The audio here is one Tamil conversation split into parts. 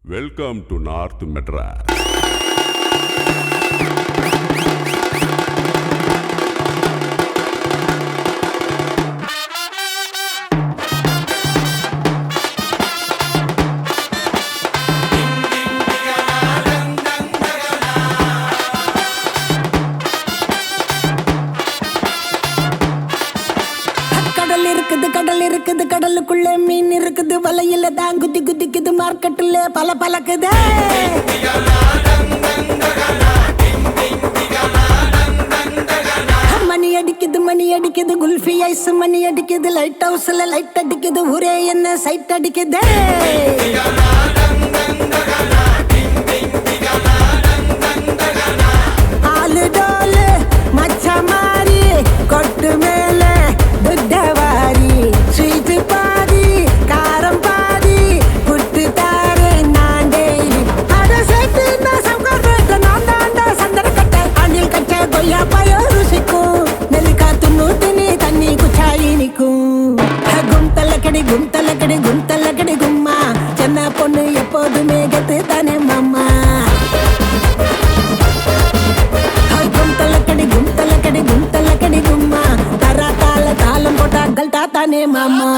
Welcome to North Madras. கடலுக்குள்ள மீன் இருக்குது, வலையில தான் குதி குதிக்குது, மார்க்கெட்டுல பல பழக்குது. மணி அடிக்குது மணி அடிக்குது, குல்ஃபி ஐஸ் மணி அடிக்குது, லைட் ஹவுஸ்ல லைட் அடிக்குது, ஊரே என்ன சைட் அடிக்குது. ஆளு டோலு மச்ச மாறி கொட்டு மேல புத்தவாரி, ஸ்வீட் பாதி காரம் பாதி புட்டு தாரு நான் டெய்லி. அட சேர்த்து நான் சங்கர் நான் தாண்டா சந்தன கட்ட, அணில் கட்ட கொய்யா பாயோ ருசிக்கும், நெல்லிக்கா துண்ணு தினி தண்ணி குச்சாயி நிக்கும். கும்தலக்கடி கும்தலக்கடி கும்தலக்கடி கும்மா, சென்ன பொண்ணு எப்போதுமே கெத்து தானே மாமா. கும்தலக்கடி கும்தலக்கடி கும்தலக்கடி கும்மா, தரா தாள தாளம் போட்டா கல்டா தானே மாமா.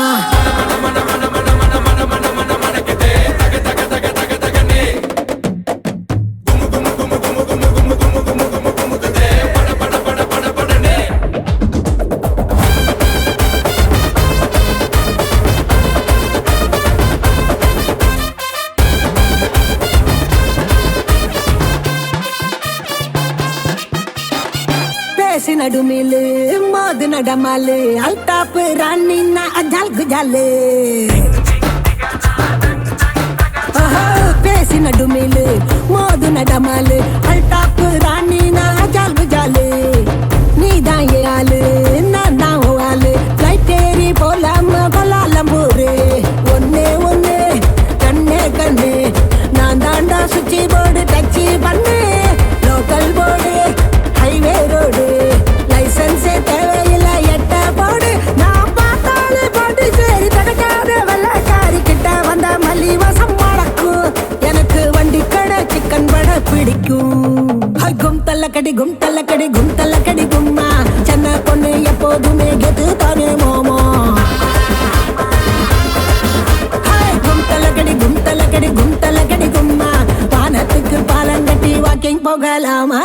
நடுமிலு மோது நடமாலு, அல்டாப்பு ராணி நா அஜால் குஜாலு. பேசி நடுமிலு மோது நடமாலு, அல்டாப்பு ராணி நா அஜால் குஜாலு. நீதான் ஏ ஆளு நான் தான் ஆளு, ஃப்ளைட் ஏறி போலாம கொலாலம்பூரு. ஒன்னே ஒன்னு கண்ணே கண்ணு, நான் தாண்டா சுச்சி போர்டு டச்சு பண்ணு. லோக்கல் போர்டு ஹைவே ரோடு, லைசன்ஸே தேவையில்லை எட்ட போடு. நான் பார்த்தாலே போட்டு சரி தடுக்காத வெள்ளக்காரி கிட்ட வந்த மல்லிவாசம் மடக்கும். எனக்கு வண்டி கடை சிக்கன் வடை பிடிக்கும். கும் தல்லக்கடி கும் தல்லக்கடி கும் தல்லக்கடி கும்மா, சென்ன பொண்ணு எப்போதுமே கெத்து தானே மோமோ. கும் தல்லக்கடி போகலாமா?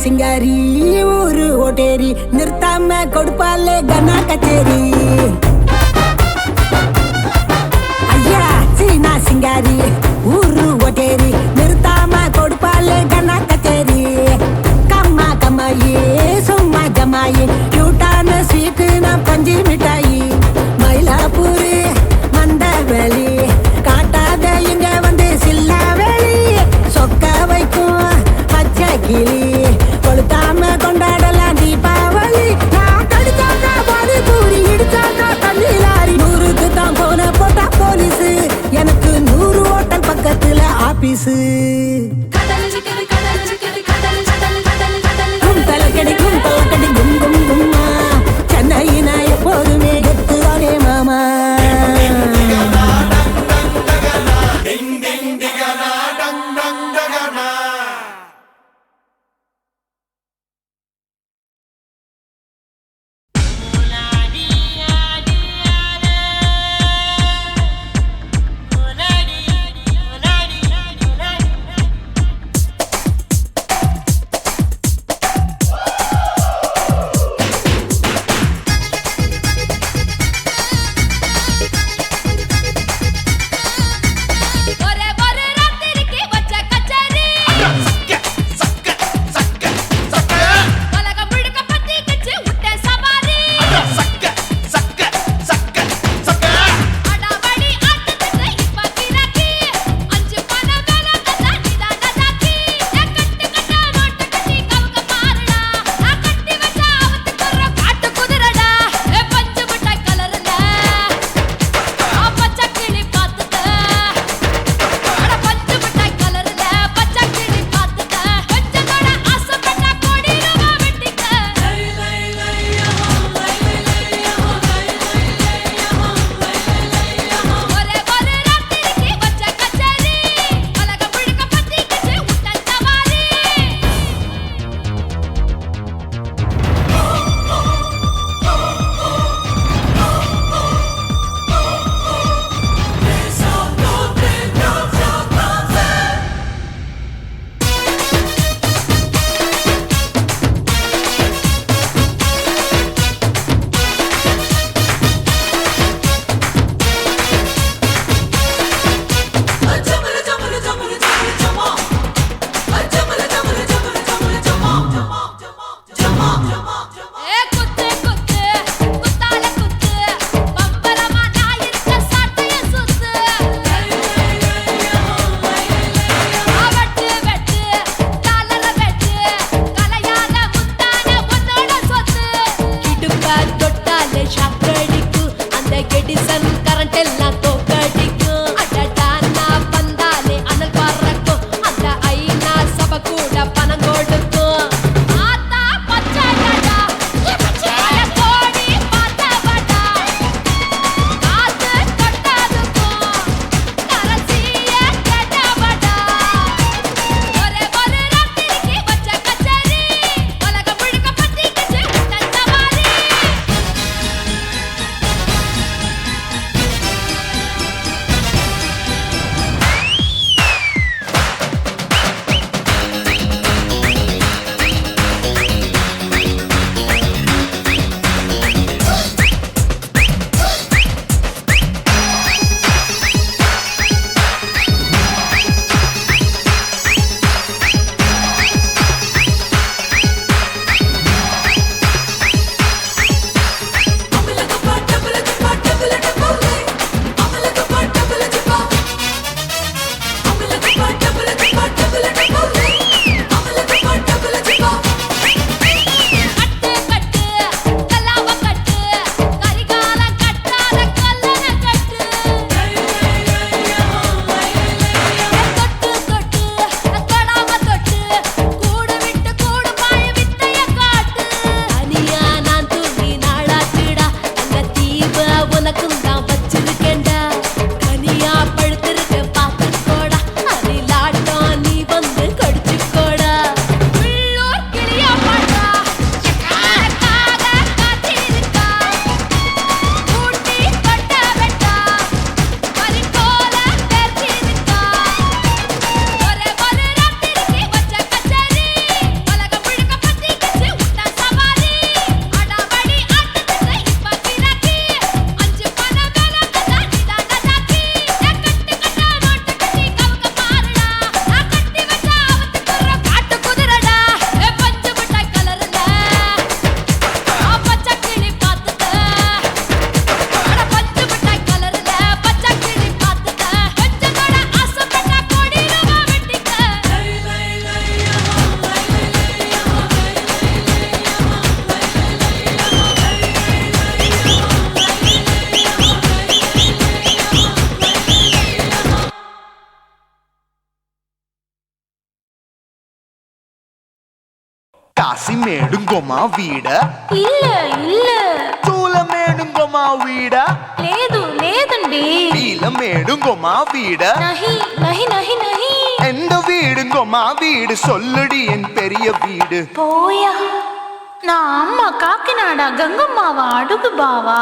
சிங்காரி ஊரு ஓட்டேரி நிறுத்தாம கொடுப்பாலே கனா கச்சேரி. ஐயா சீனா சிங்காரி ஊரு ஓட்டேரி நிறுத்தாம கொடுப்பாலே கனா கச்சேரி. கம்மா கம்மாயி சும்மா ஜமாயி கியூட்டான ஸ்வீட்டுனா பஞ்சு மிட்டாயி. மயிலாப்பூர் மந்தவெளி காட்டாத இங்க வந்து சில்லாவெளி. சொக்க வைக்கும் பச்சை கிளி கொளுத்தாம கொண்டாடலாம் தீபாவளி. நான் கடிச்சாங்க பாடு பூரி இடிச்ச కాశీమేడుంగోమా వీడ இல்ல இல்ல చూలమేడుంగోమా వీడ లేదు లేదండి వీలమేడుంగోమా వీడ நஹி நஹி நஹி நஹி எந்த வீடுங்கோமா வீடு சொல்லுடி என் பெரிய வீடு போயா நான் அம்மா காக்கிநாடா கங்கம்மாவா அடுகு பாவா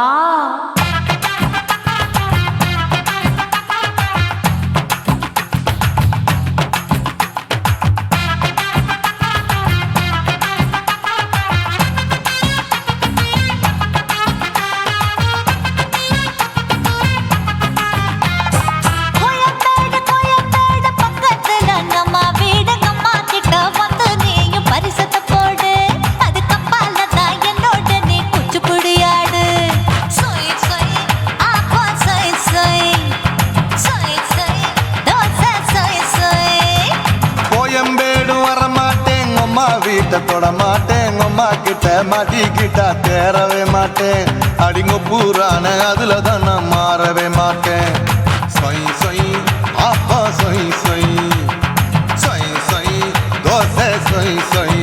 தொட மாட்டேன் அம்மா கிட்ட மாட்டிக்கிட்டா தேரவே மாட்டேன் அடிங்க பூரான அதுல தான் நான் மாறவே மாட்டேன் சொய் சொய் அப்பா சொய் சொய் சொய் சொய் தோசை சொய் சொய்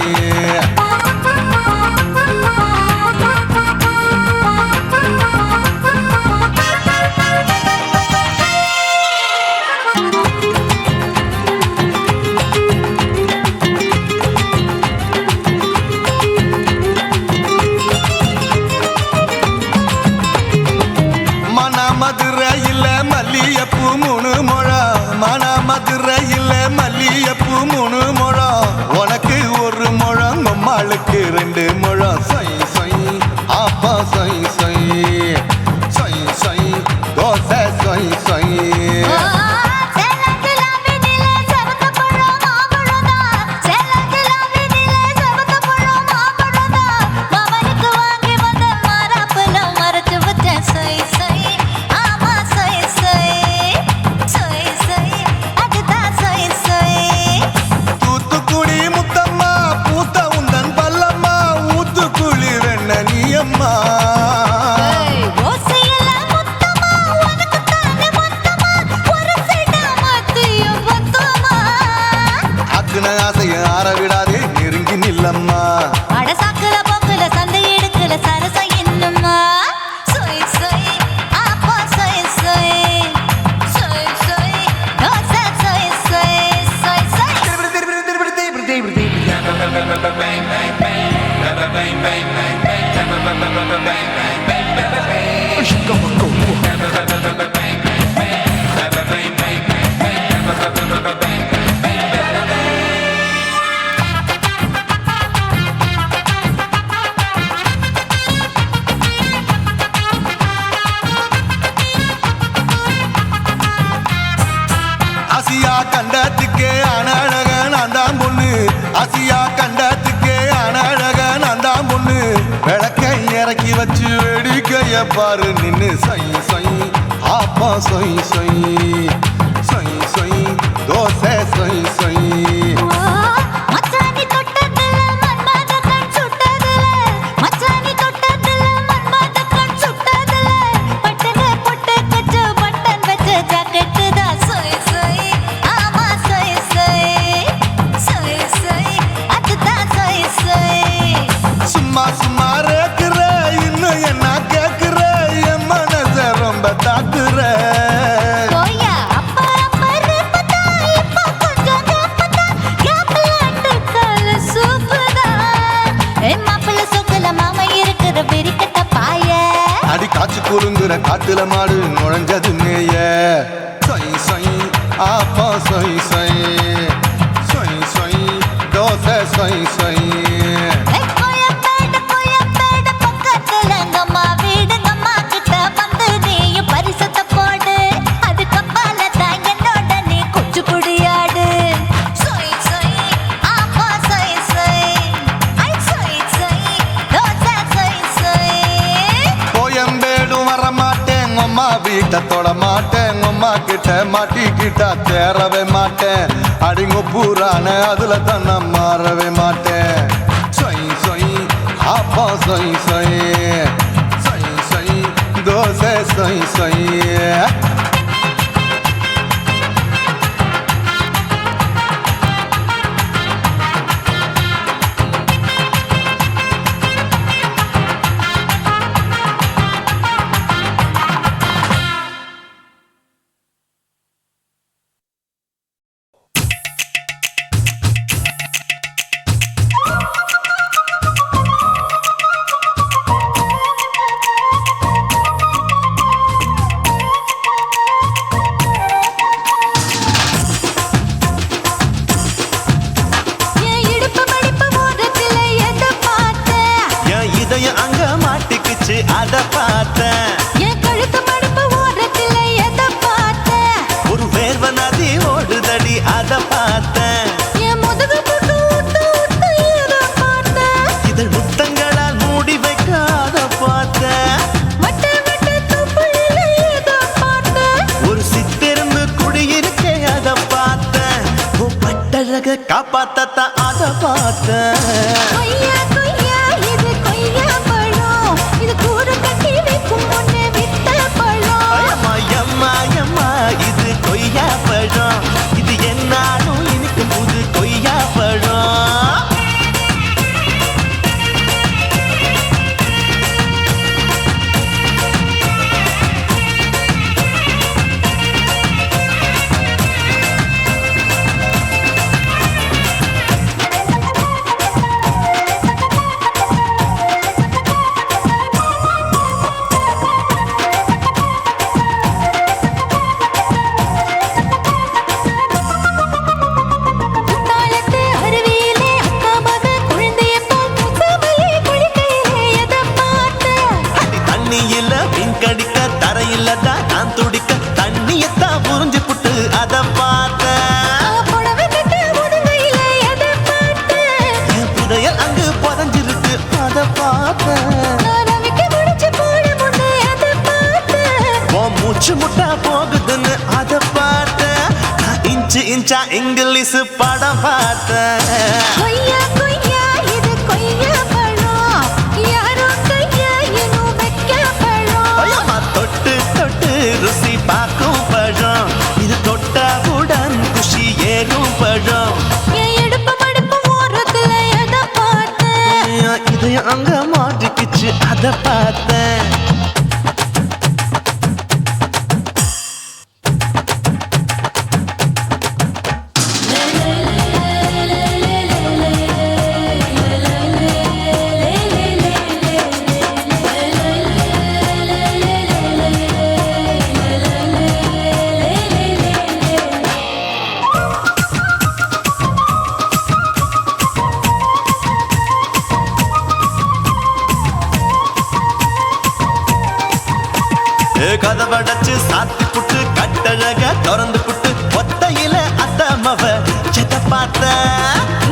மதுரையில் மல்லியப்பூ 3 முழம் மன மதுரையில் மல்லியப்பூ 3 முழம் உனக்கு 1 முழம் அம்மாளுக்கு 2 முழம் சொய் சொய் அப்பா சொய் சொய் சொய் சொய் தோசை சொய் சொய் ஆரவிடாதே நெருங்கி நில்லம்மா அடசாக்குல போக்குல சந்தை எடுக்கல சரச என்னம்மா சொய் சொய் அப்பா சொய் சொய் சொய் சொய் தோசை சொய் சொய் சொய் சொய் ஆசியா கண்டத்துக்கே அனழக நான் தான் பொண்ணு ஆசியா கண்டத்துக்கே அனழக நான் தான் பொண்ணு விளக்கை இறக்கி வச்சு வேடிக்கைய பாரு நின்னு சொய் சொய் ஆப்பா சொய் சொய் சொய் சொய் தோசை சொய் சொய் சும்மா சும்மா ரேக்குற இன்னும் என்ன கேக்குற என் மனச ரொம்ப தாக்குற அடி காய்ச்சி குறுங்குற காட்டுல மாடு நுழைஞ்சது மேய சொய் சொய் ஆப்பா சொய் சொய் சொய் சொய் தோசை சொய் சொய் வீட்டை தொட மாட்டேன் அம்மா கிட்ட மாட்டிக்கிட்டா தேரவே மாட்டேன் அடிங்க பூரான அதுல தான் நான் மாறவே மாட்டேன் சொய் சொய் அப்பா சொய் சொய் சொய் சொய் தோசை சொய் சொய் கட்டழக காப்பாத்தத்தான் அத பார்த்தேன். கொய்யா கொய்யா இது கொய்யா பழம், இது கூட கட்டி வைக்கும் முன்னே வித்த பழம். அம்மா எம்மா எம்மா இது கொய்யா பழம், இது என்னாலும் இனிக்கும் புது கொய்யா பழம். குத்தாலத்து அருவியிலே அக்கா மக குழந்தைய போல் முசாமையே குளிக்கையிலே எதை பார்த்தேன்? அடி தண்ணியில மீன் கடிக்க தரையில தான் நான் துடிக்க தண்ணியத்தான் புரிஞ்சு புட்டு அத பார்த்தேன். புடவை கட்டு முதுகையிலே எதை பார்த்தேன்? என் புதையல் அங்கு புதஞ்சிருக்கு அத பார்த்தேன். ரவிக்கு முடிச்சு போட முன்னே எதை பார்த்தேன்? உன் மூச்சு முட்டா போகுதுன்னு அத பார்த்தேன். நான் இன்ச்சு இன்ச்சா இங்கிலீஷ் படம் பார்த்தேன். கொய்யா கொய்யா இது கொய்யா பழம், யாரோ கையா இன்னும் வைக்க பழம். ஐயம்மா தொட்டு தொட்டு ருசி பார்க்கும் பழம், இது தொட்டவுடன் குஷி ஏறும் பழம். என் இடுப்பு மடுப்பு ஓரத்துல எதை பார்த்தேன்? என் இதயம் அங்க மாட்டிக்கிச்சு அத பார்த்தேன். கதவடைச்சு சாத்தி புட்டு கட்டழக திறந்து புட்டு ஒத்தையில அத்தமவ செத்த பார்த்த.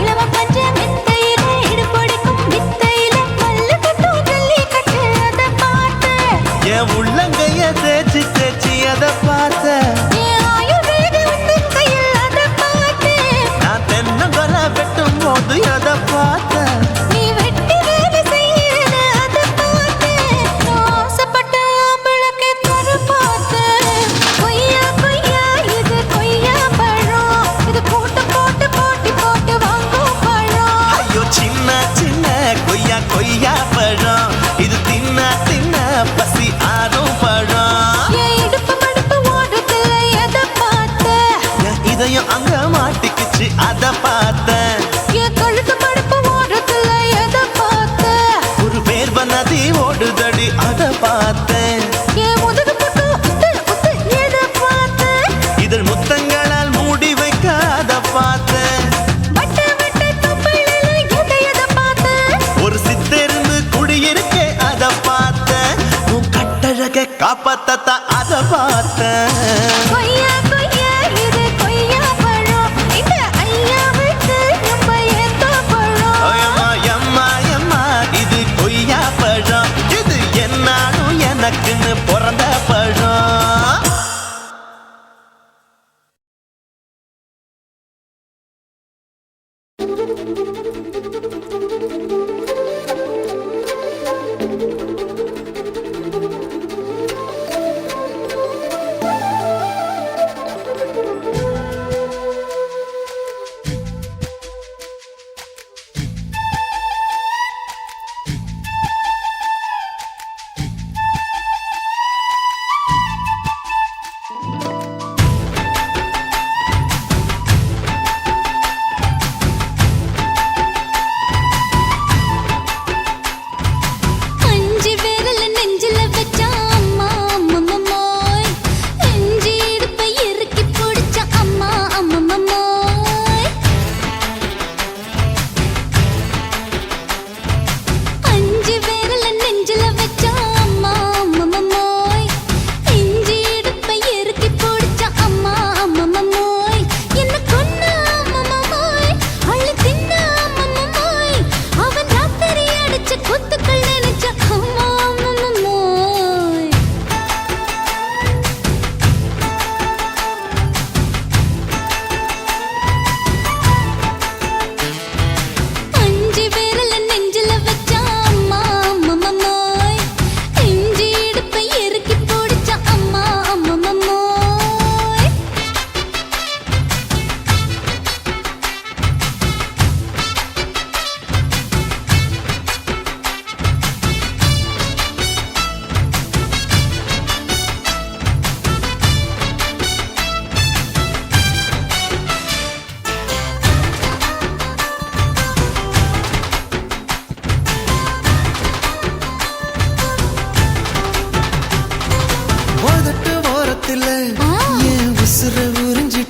இளவ பஞ்ச மெத்தையிலே இடுப்பொடிக்கும் வித்தையிலே மல்லு கட்டும் ஜல்லி கட்டு அதை பார்த்தேன். என் உள்ளங்கைய தேய்ச்சி தேய்ச்சி அத பார்த்த. என் ஆயுர்வேத உந்தன் கையில் அதை பார்த்தேன். நான் தென்னங்கொலை வெட்டும் போது அத பார்த்த. நீ வெட்டி வேலை செய்யறது அதை பார்த்தேன். நான் ஆசைப்பட்ட ஆம்பளுக்கு தர பார்த்தேன். கொய்யா கொய்யா இது கொய்யா பழம், இது போட்டு போட்டு போட்டி போட்டு வாங்கும் பழம். ஐயோ சின்ன சின்ன கொய்யா கொய்யா பழம், இது தின்ன தின்ன பசி ஆறும் பழம். என் இடுப்பு மடுப்பு ஓரத்துல எதை பார்த்தேன்? என் இதயம் அங்க மாட்டிக்கிச்சு அத பார்த்தேன். என் கழுத்து மடுப்பு ஓரத்துல எதை பார்த்தேன்? ஒரு வேர்வ நதி ஓடுதடி அத பார்த்தேன். என் முதுகு பட்டு உத்து உத்து எதை பார்த்தேன்? இதழ் முத்தங்களால் மூடி வைக்க அத பார்த்தேன். வட்ட வட்ட தொப்பையில எதை பார்த்தேன்? ஒரு சித்தெருந்து குடியிருக்கே அத பார்த்தேன். உன் கட்டழக காப்பாத்தத்தான் அத பார்த்தேன். கொய்யா கொய்யா இது கொய்யா பழம், இந்த ஐயாவுக்கு நம்ம ஏத்த பழம். ஐயம்மா எம்மா எம்மா இது கொய்யா பழம், இது என்னாலும் எனக்குன்னு பிறந்த பழம்.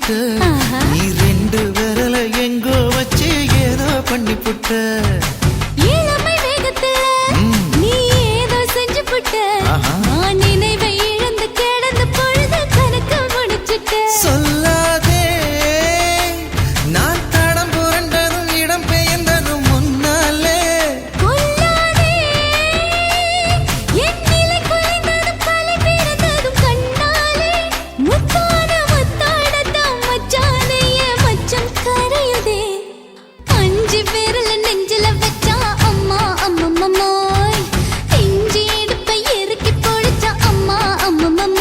புட்ட நீ ரெண்டு விரல எங்கோ வச்சு ஏதோ பண்ணி புட்ட இளமை வேகத்துல நீ ஏதோ செஞ்சு புட்ட நான் நினைவை இழந்து கிடந்த பொழுது கணக்கு முடிச்சிட்ட சொல்லாதே நான் தடம் புரண்டதும் இடம் பெயர்ந்ததும் முன்னாலே கொல்லாதே என் நிலை குலைந்ததும் தலை பிறந்ததும் கண்ணாலே முத்தான முத்தாடத்தான் மச்சானைய மச்சம் கரையுதே அஞ்சு விரல நெஞ்சில வச்சா அம்மா அம்மம்மோய் இஞ்சி இடுப்பை இறுக்கி பொடிச்சா அம்மா அம்மம்மோய்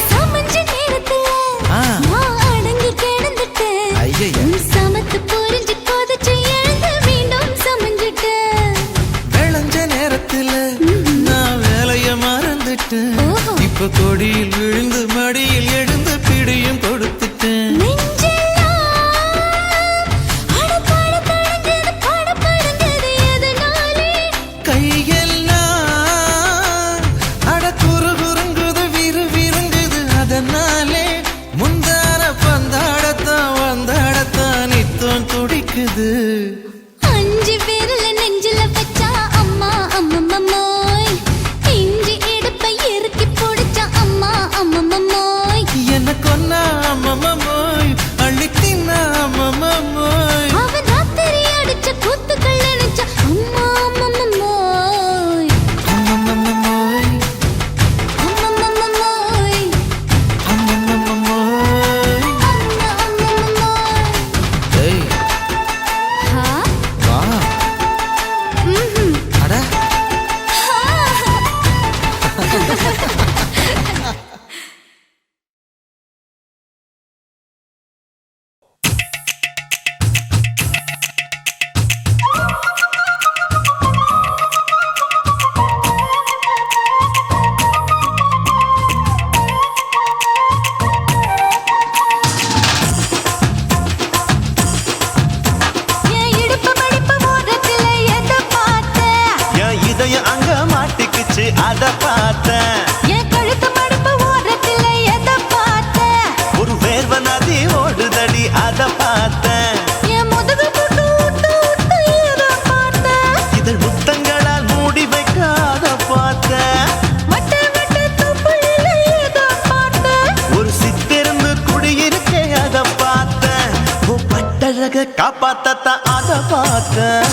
சமஞ்ச நேரத்துல நான் அடங்கி கிடந்துட்டேன் ஐயைய. உன் சமத்து புரிஞ்சு கொதிச்சு எழுந்து மீண்டும் சமஞ்சிட்டேன் விளைஞ்ச நேரத்துல நான் வேலைய மறந்துட்டேன் ஓஹோ. இப்ப கொடியில் விழுந்து மடியில் எழுந்து பிடியும் கொடுத்துட்டேன் நெஞ்செல்லாம் அடப்பாட தடஞ்சது படபடங்குது எதனாலே கையெல்லாம் அட குறுகுறுங்குது விறுவிறுங்குது அதனாலே முந்தான பந்தாடத்தான் வந்தாடத்தான் நித்தம் துடிக்குது அஞ்சு விரல நெஞ்சில வச்சா அம்மா அம்மம்மோய் இஞ்சி இடுப்பை இறுக்கி பொடிச்சா அம்மா அம்மம்மோய் என்ன கொன்னா அம்மம்மோய் அள்ளி தின்னா அம்மம்மோய் அவன் ராத்திரி அடிச்ச கூத்துக்கள் நினைச்சா அம்மா அம்மம்மோய் அம்மம்மோய் அம்மம்மோய் அம்மம்மோய் அம்மா அம்மம்மோய் ஏய் ஹா வா ம்ஹும் அட என் இடுப்பு மடிப்பு ஓரத்துல எதை பார்த்த என் இதயம் அங்க மாட்டிக்குச்சு அத பார்த்தேன் என் கழுத்து மடிப்பு ஓரத்துல எதை பார்த்த ஒரு வேர்வ நதி ஓடுதடி அத பார்த்தேன் என் முதுகு புட்டு விட்டு விட்டு எதை பார்த்த இதழ் முத்தங்களால் மூடி வைக்க அத பார்த்தேன் வட்ட வட்ட தொப்புளில எதை பார்த்த ஒரு சித்திருந்து குடியிருக்கே அத பார்த்தேன் உன் பட்டழக காப்பாத்தத்தான் அத பார்த்தேன்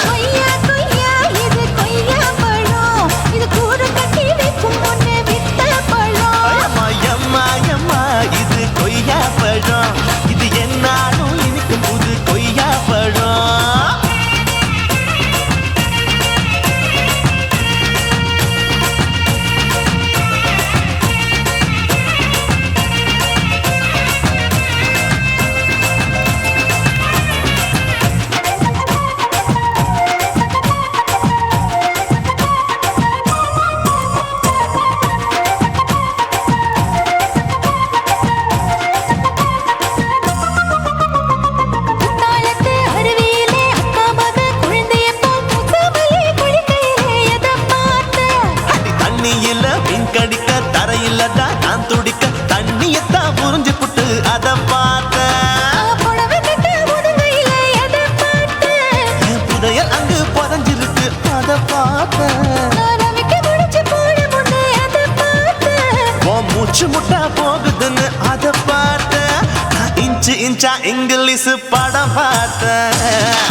கொய்யா கொய்யா இது கொய்யா பழம் இது கூடு கட்டி வைக்கும் முன்னே வித்த பழம் அம்மா எம்மா எம்மா இது கொய்யா பழம் இது என்னாலும் இனிக்கும் புது கொய்யா பழம் குத்தாலத்து அருவியிலே அக்கா மக குழந்தைய போல் முகமலே குளிக்கையிலே எதை பார்த்த அடி தண்ணி இல்ல மீன் கடிக்க தரையில தான் நான் துடிக்க தண்ணியத்தான் புரிஞ்சு புட்டு அத பார்த்தேன் புடவை கட்ட முதுகையில எதை பார்த்த என் புதையல் அங்கு புதஞ்சிருக்கு அத பார்த்தேன் நான் ரவிக்கு முடிச்சு போட முன்னே எதை பார்த்த உன் மூச்சு முட்டா போகுதுன்னு அத பார்த்தேன் நான் இன்ச்சு இன்ச்சா இங்கிலீஷ் படம் பார்த்தேன்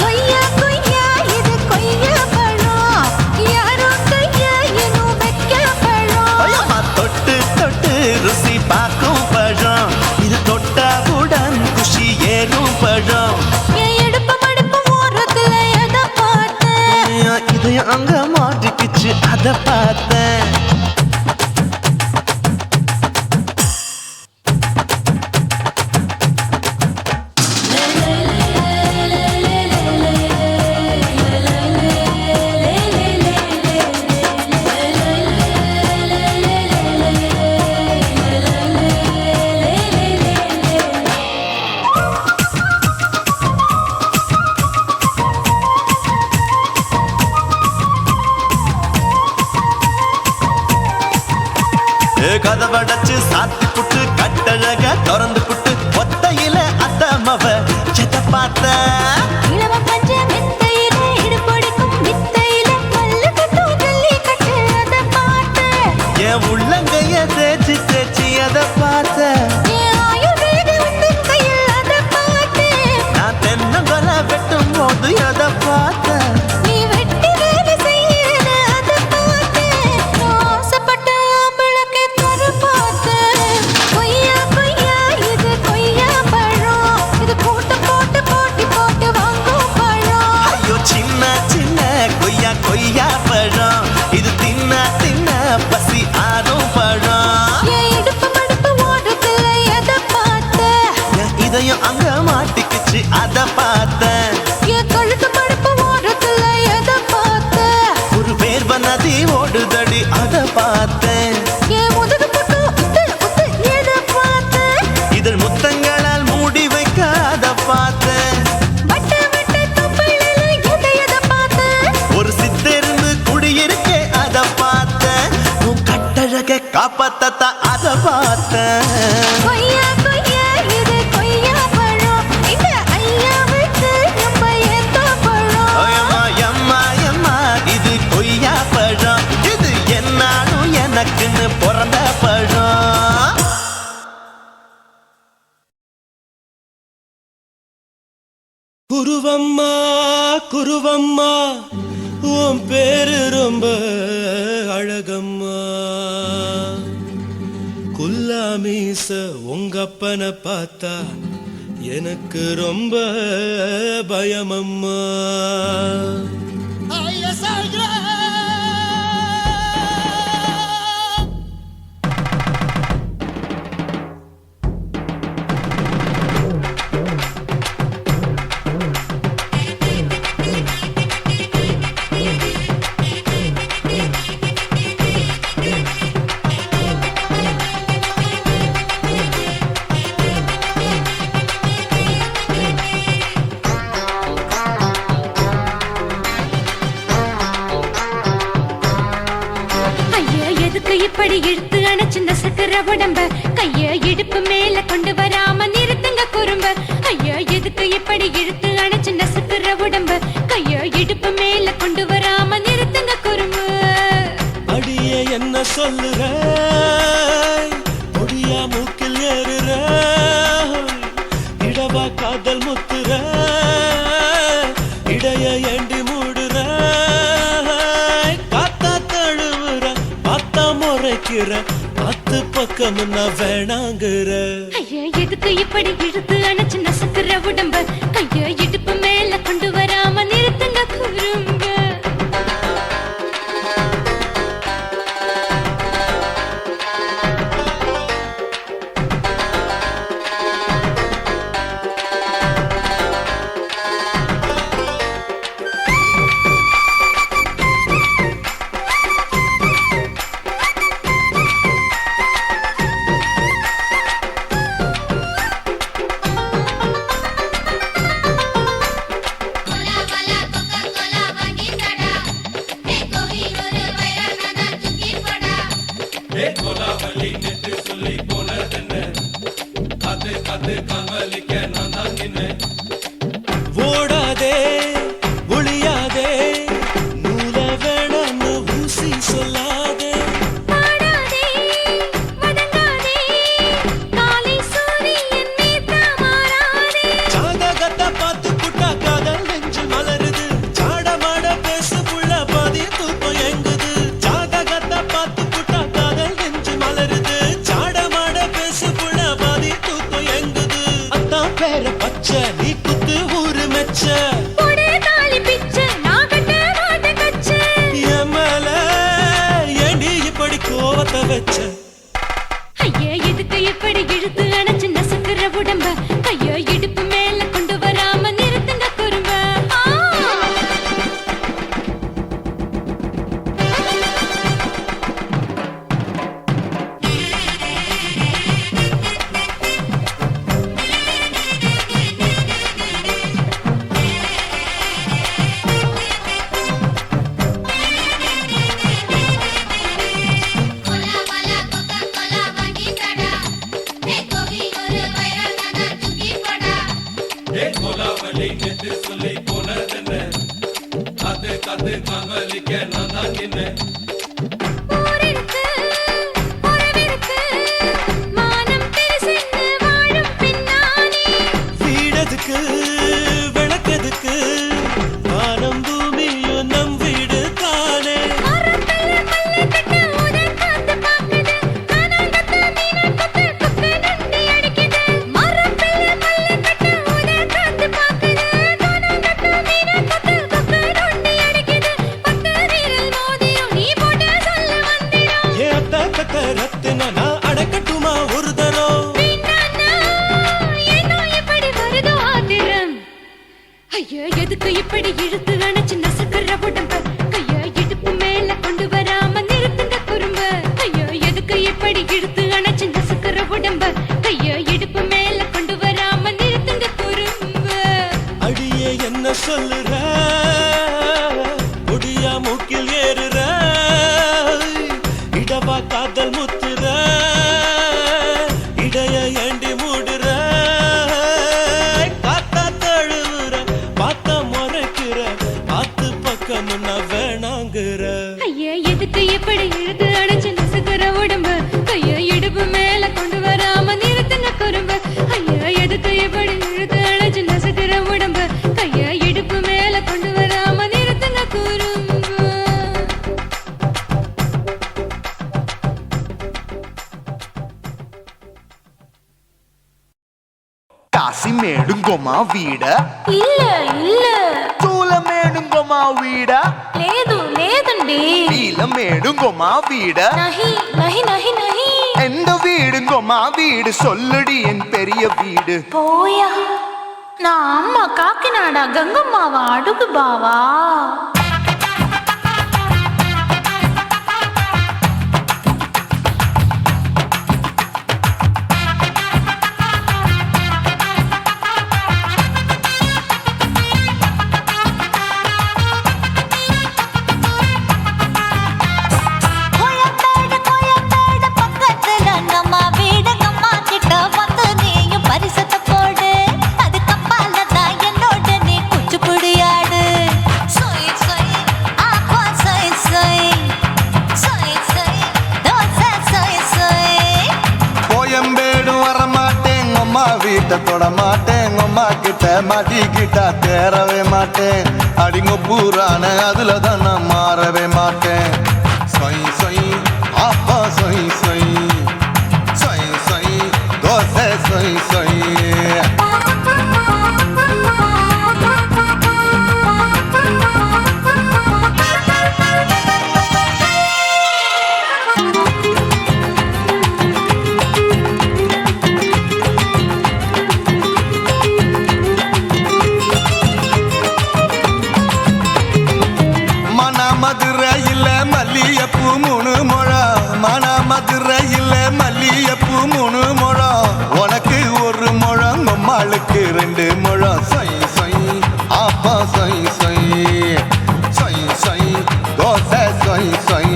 கொய்யா கொய்யா இது கொய்யா பழம் யாரோ கையா இன்னும் வைக்க பழம் ஐயம்மா தொட்டு தொட்டு ருசி பார்க்கும் பழம் இது தொட்டவுடன் குஷி ஏறும் பழம் என் இடுப்பு மடிப்பு அத பார்த்தேன். கதவடைச்சு சாத்தி புட்டு கட்டழக திறந்து புட்டு ஒத்தையில அத்தமவ செத்த பார்த்த இளவ பஞ்ச மெத்தையில இடுப்பொடிக்கும் வித்தையில மல்லு கட்டும் ஜல்லி கட்டு அத பார்த்த என் உள்ளங்கைய தேய்ச்சி தேய்ச்சி அத பார்த்த என் ஆயுர்வேத உந்தன் கையில் அத பார்த்த நான் தென்னங்கொல வெட்டும் போது அத பார்த்த நீ வெட்டி வேலை செய்யறத அத பார்த்த ஆசைப்பட்ட ஆம்பளக்கு தர பார்த்த கொய்யா கொய்யா இது கொய்யா பழம் இது கூட்டு போட்டு போட்டி போட்டு வாங்கும் பழம் ஐயோ சின்ன சின்ன கொய்யா கொய்யா பழம் இது தின்ன தின்ன பசி ஆறும் பழம் என் இடுப்பு மடுப்பு ஓடுறதுல எதை பார்த்த என் இதயம் அங்க மாட்டிக்கிச்சு அத பார்த்தேன் என் கழுத்து மடுப்பு ஓடுறதுல எதை பார்த்த ஒரு வேர்வ நதி ஓடுதடி அத பார்த்தேன் என் முதுகு புட்டு உத்து உத்து எதை பார்த்த இதழ் முத்தங்களால் மூடி வைக்க அத பார்த்தேன் வட்ட வட்ட தொப்பையில எதை பார்த்த ஒரு சித்தெருந்து குடியிருக்கே அத பார்த்தேன் உன் கட்டழக காப்பாத்தத்தான் அத பார்த்தேன் கொய்யா கொய்யா இது கொய்யா பழம் இந்த ஐயாவுக்கு நம்ம எந்த பழம் அம்மா எம்மா எம்மா இது கொய்யா பழம் இது என்னாலும் எனக்குன்னு பிறந்த பழம் குருவம்மா குருவம்மா உன் பேரு ரொம்ப அழகம்மா குல்லாமீச உங்க அப்பனை பார்த்தா எனக்கு ரொம்ப பயமம்மா ஐயா எதுக்கு இப்படி இழுத்து அணைச்சு நசுக்கிற உடம்ப கைய இடுப்பு மேல கொண்டு வராம நிறுத்துங்க குறும்ப ஐயா எதுக்கு இப்படி இழுத்து அணைச்சு நசுக்கிற உடம்ப கைய இடுப்பு மேல கொண்டு வராம நிறுத்துங்க குறும்ப அடியே என்ன சொல்லுற பொடியா மூக்கில் ஏறுற இடவா காதல் முத்துற இடைய ஏண்டி மூடுற காத்தா தழுவுற பார்த்தா முறைக்கிற பத்து பக்கம் நான் வேணாங்குற ஐயா எதுக்கு இப்படி இழுத்து அணைச்சு நசுக்கிற உடம்ப கைய இடுப்பு மேல கொண்டு வராம நிறுத்துங்க குறும்ப ஓடாதே ஒளியாதே நூல வேணான்னு ஊசி சொல்லாதே பாடாதே வதங்காதே காலை சூரியன் மீதா மாறாதே ஜாதகத்தை பார்த்து புட்டா காதல் நெஞ்சு மலருது சாடமாட பேசு புள்ள பாதி தூக்கம் எங்குது ஜாதகத்தை பார்த்து புட்டா காதல் நெஞ்சு மலருது சாடமாட பேசு புள்ள பாதி தூக்கம் எங்குது அத்தான் பேர பச்சை நீ குத்து ஊரு மெச்ச போடே தாலி பிச்சை நான் கட்ட மாட்ட கச்சை எமல அவளை நெட்டு சொல்லி போனதென்ன அது கது காவலிக்க நான் தான் என்ன ஊரிருக்கு, உறவிருக்கு, மானம் பெருசென்று வாழும் பெண்ணானே. வீடதுக்கு விளக்கதுக்கு வானம் பூமியும் நம் வீடு தானே மரத்துல மல்லு கட்டு உதன் காத்து பாக்குது. கானாங்கத்து மீனாங்கத்து குக்கு நண்டி அடிக்குது. மரத்துல மல்லு கட்டு உதன் காத்து பாக்குது. கானாங்கத்து மீனாங்கத்து குக்கு நண்டி அடிக்குது. பத்து விரல் மோதிரம் நீ போட்ட சொல்ல வந்திடும். ஏ அத்த கத்த ரத்தின நான் அடக்கட்டுமா ஒரு தரம் வீணானா, ஏனோ இப்படி வருதோ ஆத்திரம். ஐயா எதுக்கு இப்படி இழுத்து அணைச்சு நசுக்குற உடம்ப கைய இடுப்பு மேல கொண்டு வராம நிறுத்துங்க குறும்ப ஐயா எதுக்கு இப்படி இழுத்து அணைச்சு நசுக்குற உடம்ப கைய இடுப்பு மேல கொண்டு வராம நிறுத்துங்க குறும்ப அடியே என்ன சொல்லுற முடியா மூக்கில் ஏறுற இடவா காதல் முத்துற இடைய ஏண்டி மூடுற காத்தா தழுவுற பார்த்த முறைக்கிற ஆத்து பக்கம் நான் வேணாங்குற ஐயா எதுக்கு இப்படி இழுத்து அணைச்சு நசுக்குற உடம்ப கைய இடுப்பு மேல கொண்டு வராம நிறுத்துங்க குறும்ப ஐயா எதுக்கு இப்படி இழுத்து அணைச்சு நசுக்குற உடம்ப கைய இடுப்பு மேல கொண்டு வராம நிறுத்துங்க குறும்ப కాశీమేడుంగొమా వీడ இல்ல இல்ல చూలమేడుంగొమా వీడ లేదు లేదండి నీలమేడుంగొమా వీడ நஹி நஹி நஹி நஹி எந்த வீடுங்கொமா வீடு சொல்லுடி என் பெரிய வீடு போயா நான் அம்மா காக்கிநாடா கங்கம்மாவா அடுகு பாவா கோயம்பேடு பக்கத்துல நம்ம வீடு அம்மா கிட்ட வந்து நீயும் பரிசத்தை போடு அது கப்பால தான் என்னோட நீ குச்சிப்புடியாடு சொய் சொய் ஆப்பா சொய் சொய் சொய் சொய் தோசை சொய் சொய் கோயம்பேடு வரமாட்டேன் அம்மா வீட்டை தொட மாட்டேன் அம்மா கிட்ட மாட்டிக்கிட்டா தேரவே மாட்டேன் அடிங்க பூரான அதுல தான் நான் மாறவே மாட்டேன் சொய் சொய் அப்பா சொய் சொய் சொய் சொய் தோசை சொய் சொய் மதுரையில் மல்லியப்பூ 3 முழம் மதுரையில் மல்லியப்பூ 3 முழம் உனக்கு 1 முழம் அம்மாளுக்கு 2 முழம் சொய் சொய் அப்பா சொய் சொய் சொய் சொய் தோசை சொய் சொய்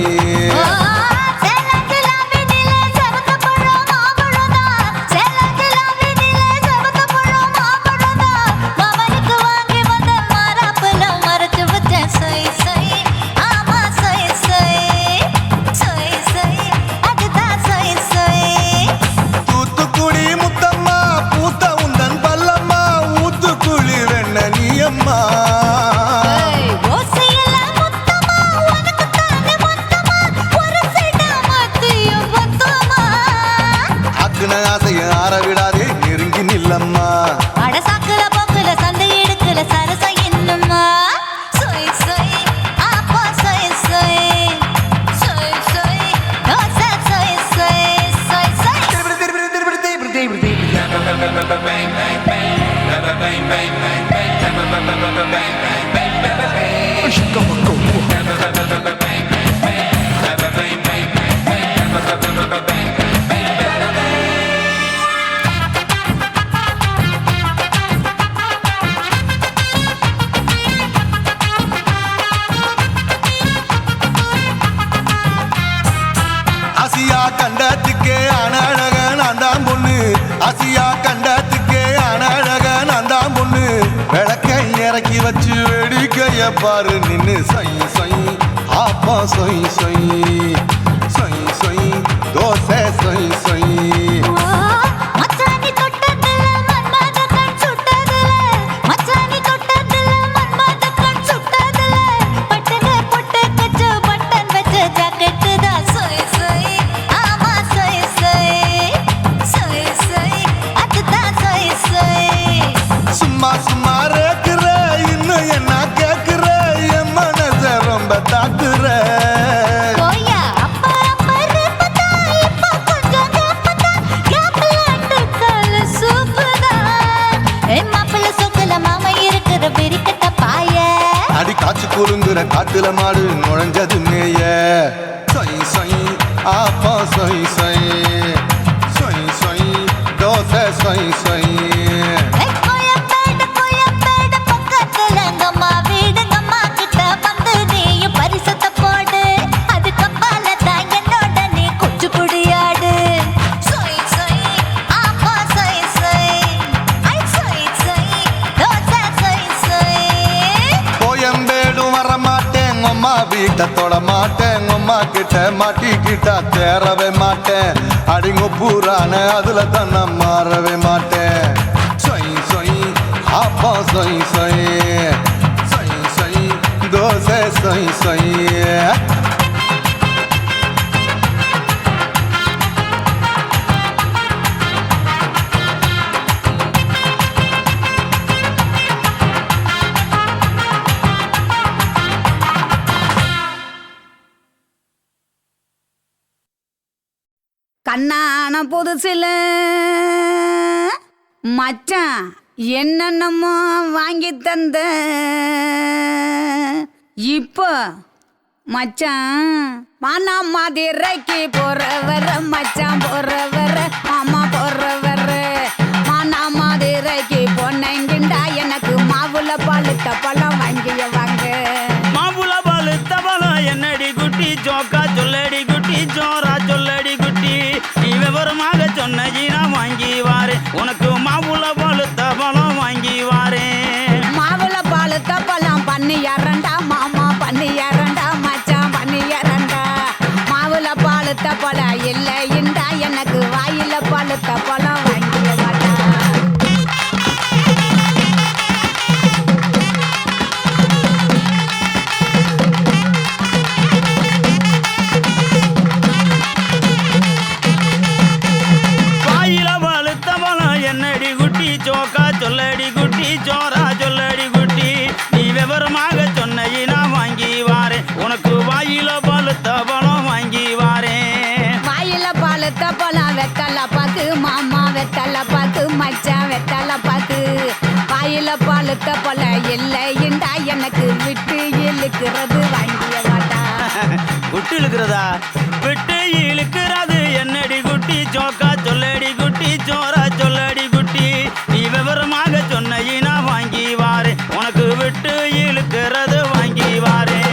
தூத்துக்குடி முத்தம்மா பூத்த உந்தன் பல்லம்மா ஊத்துக்குழி வெண்ண நீயம்மா அக்குன ஆசைய ஆற விடாதே நெருங்கி நில்லம்மா அடசாக்குல போக்குல சந்தை எடுக்கல சரசம் என்னம்மா சொய் சொய் ஆப்பா சொய் சொய் சொய் சொய் தோசை சொய் சொய் சொய் சொய் ஆசியா கண்டத்துக்கே அனழக நான் தான் பொண்ணு ஆசியா கண்டத்துக்கே அனழக நான் தான் பொண்ணு வச்சு வேடிக்கைய பாரு நின்னு சொய் சொய் ஆப்பா சொய் சொய் சொய் சொய் தோசை சொய் சொய் மச்சானி தொட்டதுல மன்மத கண் சுட்டதுல மச்சானி தொட்டதுல மன்மத கண் சுட்டதுல பட்டன பொட்டு கச்சு பட்டன் வச்ச ஜாக்கெட் தான் சொய் சொய் ஆமா சொய் சொய் சொய் சொய் அதுதான் சொய் சொய் சும்மா சும்மா ரேக்குற இன்னும் என்ன கேக்குற என் மனச ரொம்ப தாக்குற போயா அப்பா அப்பா ரப்பதா இப்ப கொஞ்சம் ரப்பதா கேப்ல கால சூப்பரா ஏ மாப்பிள்ள சொக்கல மாமா இருக்கிற பெரிக்கட்ட பாய அடி காய்ச்சி குலுங்குற காட்டுல மாடு நுழைஞ்சது மேய சொய் சொய் ஆப்பா சொய் சொய் சொய் சொய் தோசை சொய் சொய் கோயம்பேடு பக்கத்துல எங்கம்மா வீடு அம்மா கிட்ட வந்து நீயும் பரிசத்தை போடு அது கப்பால தான் என்னோட நீ குச்சி புடியாடு சொய் சொய் ஆப்பா சொய் சொய் ஐ சொய் சொய் தோசை சொய் சொய் கோயம்பேடும் வர மாட்டேன் அம்மா வீட்டை தொட மாட்டேன் அம்மா கிட்ட மாட்டிக்கிட்டா தேரவே மாட்டேன் அடிங்க பூரான அதுல தான் நான் மாறவே மாட்டேன் சொய் சொய் ஆப்பா சொய் சொய் சொய் சொய் தோசை சொய் சொய் கண்ணான புதுசில மச்சான் என்னென்னமோ வாங்கி தந்த இப்போ மச்சான் மானா மதுரைக்கு போறவர மச்சான் போறவர மாமா போறவர மானா மதுரைக்கு பொண்ணுங்கிண்டா எனக்கு மாவுல பழுத்த பழம் வாங்கிய வாங்க மாவுல பழுத்த பழம் என்னடி குட்டி ஜோக்கா சொல்லடி குட்டி ஜோரா சொல்லடி குட்டி நீ விவரமாக சொன்னி நான் வாங்கி வாரேன் உனக்கு மாவுல பழுத்த பழம் வாங்கி வாரேன் மாவுல பழுத்த பழம் பண்ணி இரண்டா மாமா பண்ணி இரண்டா மச்சான் பண்ணி இரண்டா மாவுல பழுத்த பழம் இல்லைண்டா எனக்கு வாயில பழுத்த பழம் வாங்கிய வாடா வாயில பழுத்த பழம் என்னடி குட்டி ஜோக்கா சொல்லடி குட்டி ஜோரா சொல்லடி குட்டி நீ விவரமாக சொன்னி நான் வாங்கி வாரேன் உனக்கு வாயில பழுத்த பழம் வாங்கி வாரேன் வாயில பழுத்த பழம் வெத்தலை பாக்கு மாமா வெத்தலை பாக்கு மச்சான் வெத்தலை பாக்கு வாயில பழுத்த பழம் இல்லைண்டா எனக்கு விட்டு இழுக்கிறது வாங்கிய வாடா விட்டு இழுக்கிறதா விட்டு இழுக்கிறது என்னடி குட்டி ஜோக்கா சொல்லடி குட்டி ஜோரா சொல்லடி குட்டி நீ விவரமாக சொன்னி நான் வாங்கி வாரேன் உனக்கு விட்டு இழுக்கிறது வாங்கி வாரேன்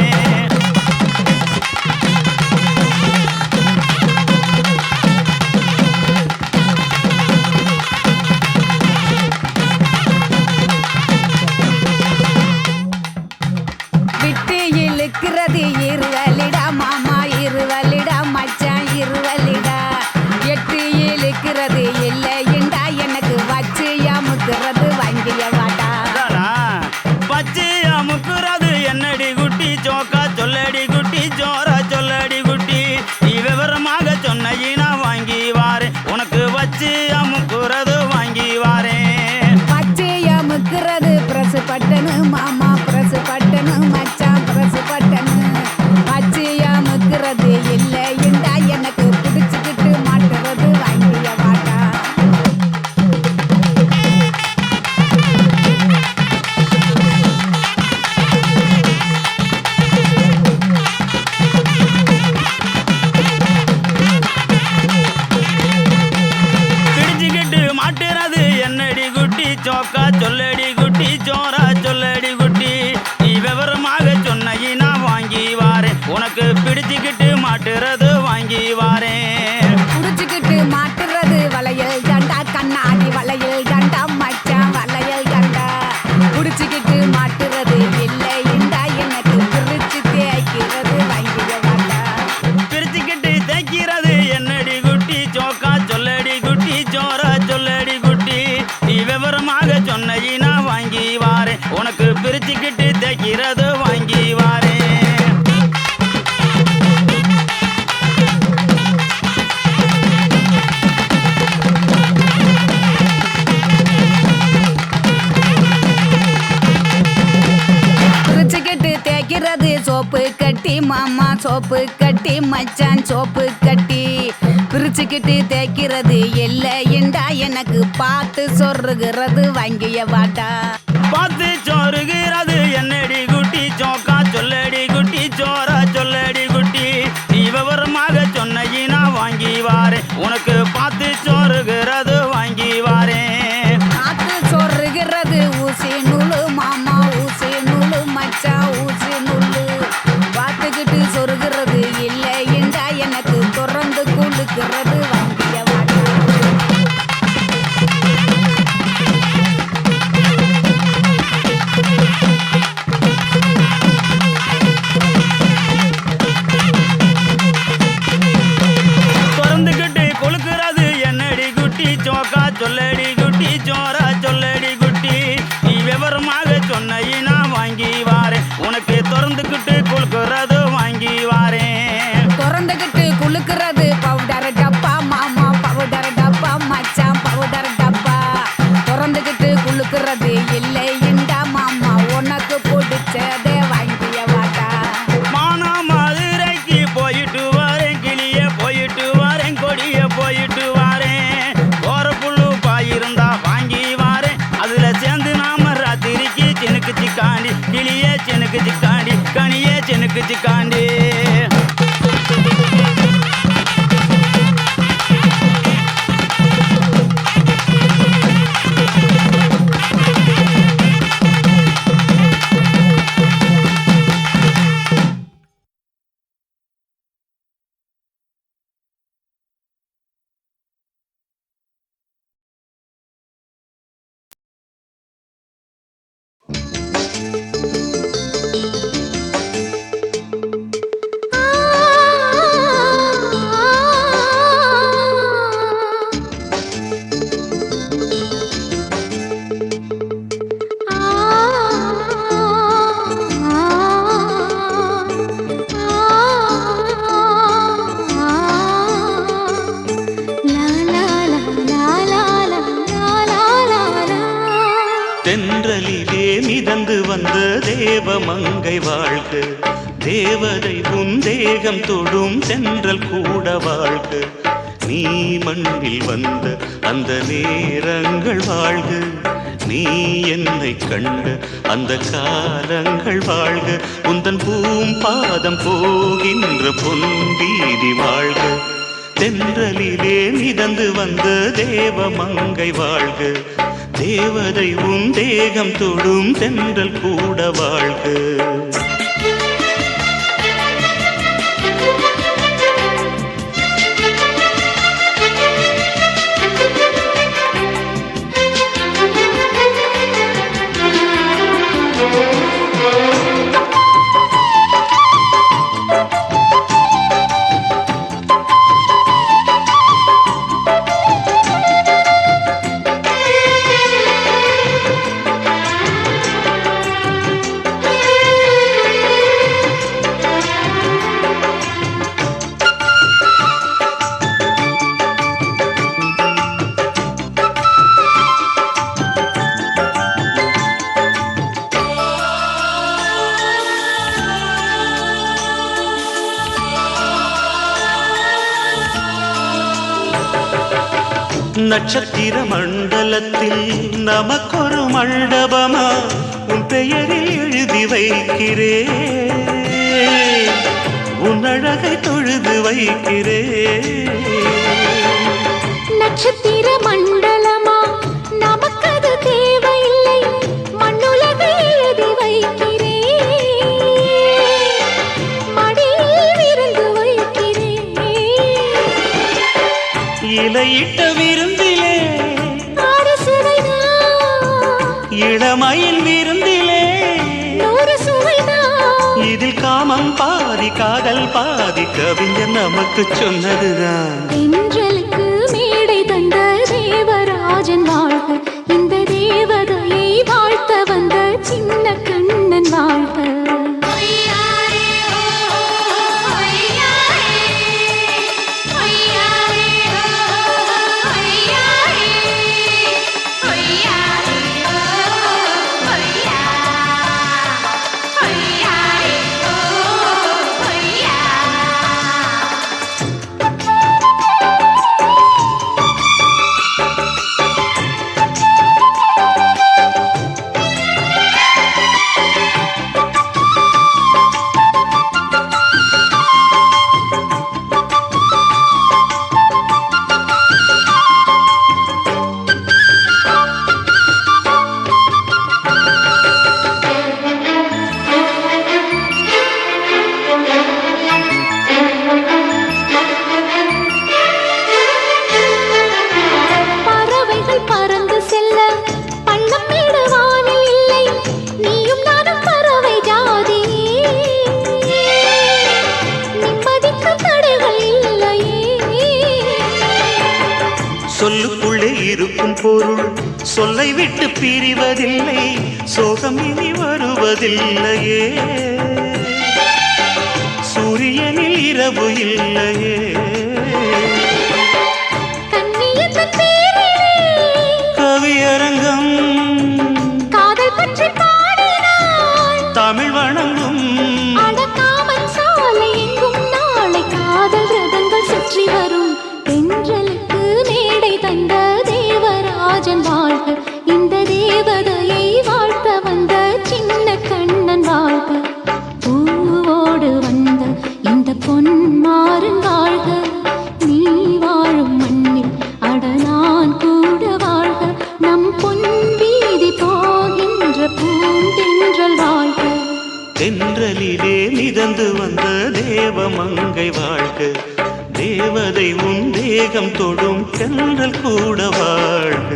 விட்டு இழுக்கிறது இருவலிடா மாமா இருவலிடா மச்சான் இருவலிடா எட்டு இழுக்கிறது இல்லைண்டா எனக்கு வச்சு அமுக்குறது வாங்கிய வாடா அதானா? பச்சை அமுக்குறது என்னடி குட்டி ஜோக்கா சொல்லடி குட்டி ஜோரா சொல்லடி குட்டி நீ விவரமாக சொன்னி நான் வாங்கி வாரேன் உனக்கு வச்சு அமுக்குறது வாங்கி வாரேன் வச்சு அமுக்குறது பிரசு பட்டனு மாமா பிரசு பட்டனு மச்சான் பிரசு பட்டனு வச்சு அமுக்குறது இல்லைண்டா எனக்கு பிடிச்சுக்கிட்டு மாட்டுறது வாங்கிய வாடா பிடிச்சுக்கிட்டு மாட்டுறது என்னடி குட்டி ஜோக்கா சொல்லடி குட்டி ஜோரா சொல்லடி குட்டி நீ விவரமாக சொன்னி நான் வாங்கி வாரேன் உனக்கு பிடிச்சுக்கிட்டு மாட்டுறது வாங்கி வாரேன் புடிச்சுக்கிட்டு மாட்டுறது வளையல் ஜண்டா கண்ணாடி வளையல் ஜண்டா மச்சான் வளையல் ஜண்டா புடிச்சுக்கிட்டு மாட்டுறது பிரிச்சுக்கிட்டு தைக்கிறது வாங்கி வாரேன். பிரிச்சுக்கிட்டு தேய்க்கிறது சோப்பு கட்டி மாமா சோப்பு கட்டி மச்சான் சோப்பு கட்டி பிரிச்சுக்கிட்டு தேய்க்கிறது இல்லைண்டா எனக்கு பார்த்து சொருகிறது வாங்கிய வாட்டா. பார்த்து சோறுகிறது என்னடி குட்டி சோக்கா சொல்லடி குட்டி சோரா சொல்லடி குட்டி நீ விவரமாக சொன்ன வாங்கி வாரேன் உனக்கு பார்த்து சோறுகிறது வாங்கி வாரேன். பார்த்து சொருகிறது ஊசி நூலு மாமா ஊசி நூலு மச்சா ஊசி நூலு பார்த்துக்கிட்டு சொருகிறது இல்லைண்டா எனக்கு தொடர்ந்து குளுக்கிறது வாங்கிய வாட்டா. திறந்துக்கிட்டு கொழுக்கிறது என்னடி குட்டி சோக்கா சொல்லடி குட்டி சோரா சொல்லடி குட்டி நீ விவரமாக சொன்ன வாங்கி வாரேன் உனக்கு திறந்துக்கிட்டு கொழுக்கிறது வாங்கி வாரேன். திறந்துக்கிட்டு குளுக்கிறது பவுடர் டப்பா மாமா பவுடர் டப்பா மச்சான் பவுடர் டப்பா திறந்துக்கிட்டு குளுக்கிறது இல்லைண்டா மாமா உனக்கு பிடிச்சதே வாங்கிய வாட்டா. மானா மதுரைக்கு போயிட்டு வரேன் கிளிய போயிட்டு வரேன் கொடிய போயிட்டு வரேன் போற புல்லு பாயிருந்தா வாங்கி வாரேன் அதுல சேர்ந்து நாம ராத்திரிக்கு சினுக்கு சிக்காண்டி கிளிய சினுக்கு சிக்காண்டி கனிய சினுக்கு சிக்காண்டி. தென்றலிலே மிதந்து வந்த தேவமங்கை வாழ்க தேவதை உன் தேகம் தொடும் தென்றல் கூட வாழ்க நீ மண்ணில் வந்த அந்த நேரங்கள் வாழ்க நீ என்னை கண்ட அந்த காலங்கள் வாழ்க உந்தன் பூம்பாதம் போகின்ற பொன்வீதி வாழ்க தென்றலிலே மிதந்து வந்த தேவமங்கை வாழ்க தேவதை உன் தேகம் தொடும் தென்றல் கூட வாழ்க. நட்சத்திர மண்டலத்தில் நமக்கொரு மண்டபமா உன் பெயரில் எழுதி வைக்கிறேன் உன் அழகை தொழுது வைக்கிறேன். நட்சத்திர மண்டலமா நமக்கது தேவையில்லை மண்ணுலகை எழுதி வைக்கிறேன் மடியில் விருந்து வைக்கிறேன். இலையிட்ட விருந்திலே இளமயில் விருந்திலே இதில் காமம் பாதி காதல் பாதி கவிஞர் நமக்கு சொன்னதுதான். தென்றலுக்கு மேடை தந்த தேவராஜன் வாழ்க இந்த தேவதையை வாழ்த்த வந்த சின்ன கண்ணு பொருள் சொல்லை விட்டு பிரிவதில்லை, சோகம் இனி வருவதில்லையே. சூரியனில் இரவு இல்லையே. கவியரங்கம் காதல் பற்றி பாடினாள், தமிழ் வணங்கும் அடக்காமல் சாலை எங்கும் நாளை காதல் ரதங்கள் சுற்றி வரும். தென்றலுக்கு மேடை தந்த தேவராஜன் வாழ்க, இந்த தேவதையை வாழ்த்த வந்த சின்ன கண்ணன் வாழ்க. பூவோடு வந்த இந்த பொன்மாறன் வாழ்க, நீ வாழும் மண்ணில் அட நான் கூட வாழ்க. நம் பொன் வீதி போகின்ற பூந்தென்றல் வாழ்க. தென்றலிலே மிதந்து வந்த தேவமங்கை வாழ்க, தேவதை உன் தேகம் தொடும் தென்றல் கூட வாழ்க.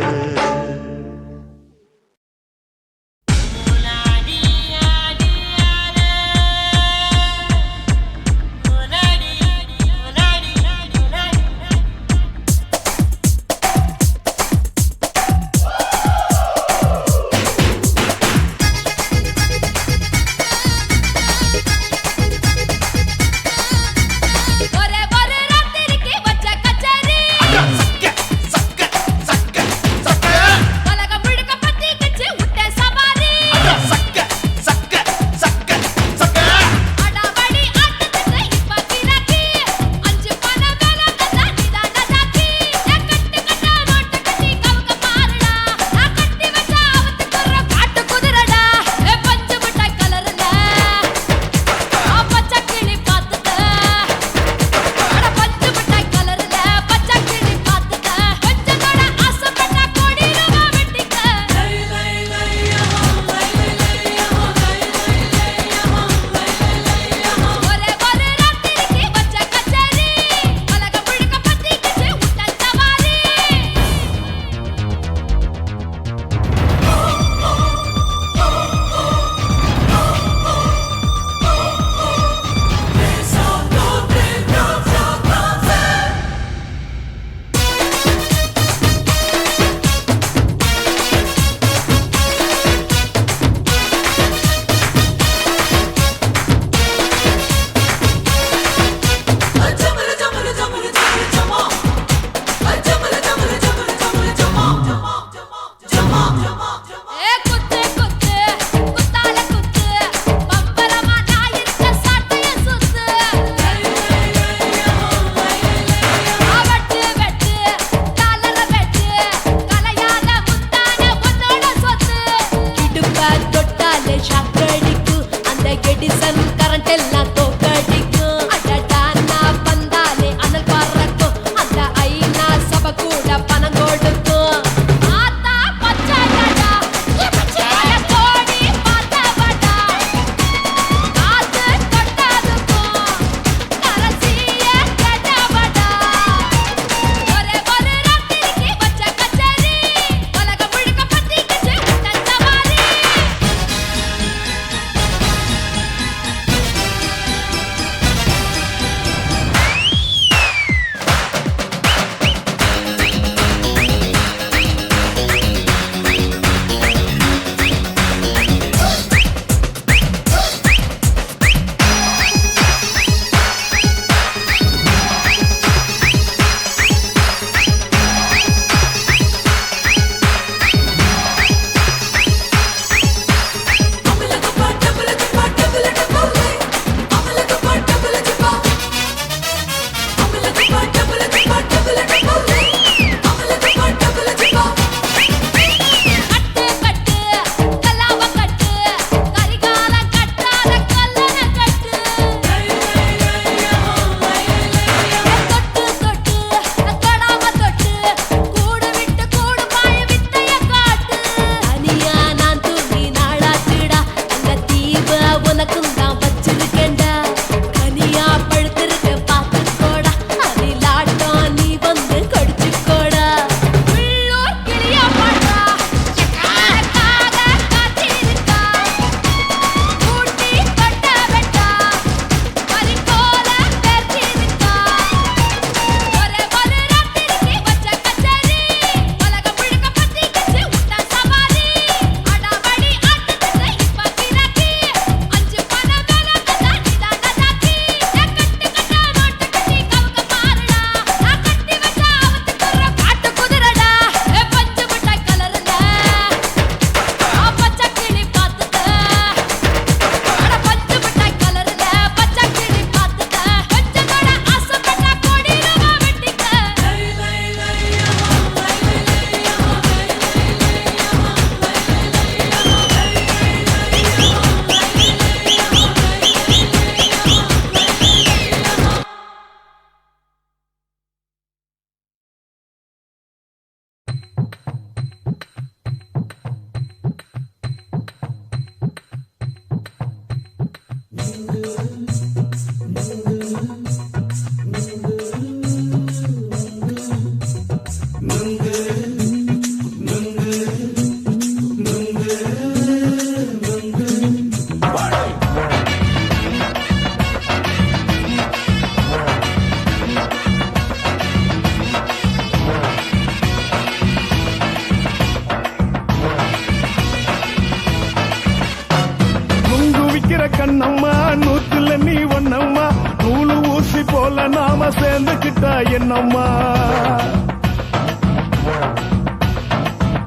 விக்கிற கண்ணம்மா நூத்துல நீ ஒண்ணம்மா நூலு ஊசி போல நாம சேர்ந்துக்கிட்டா என்னம்மா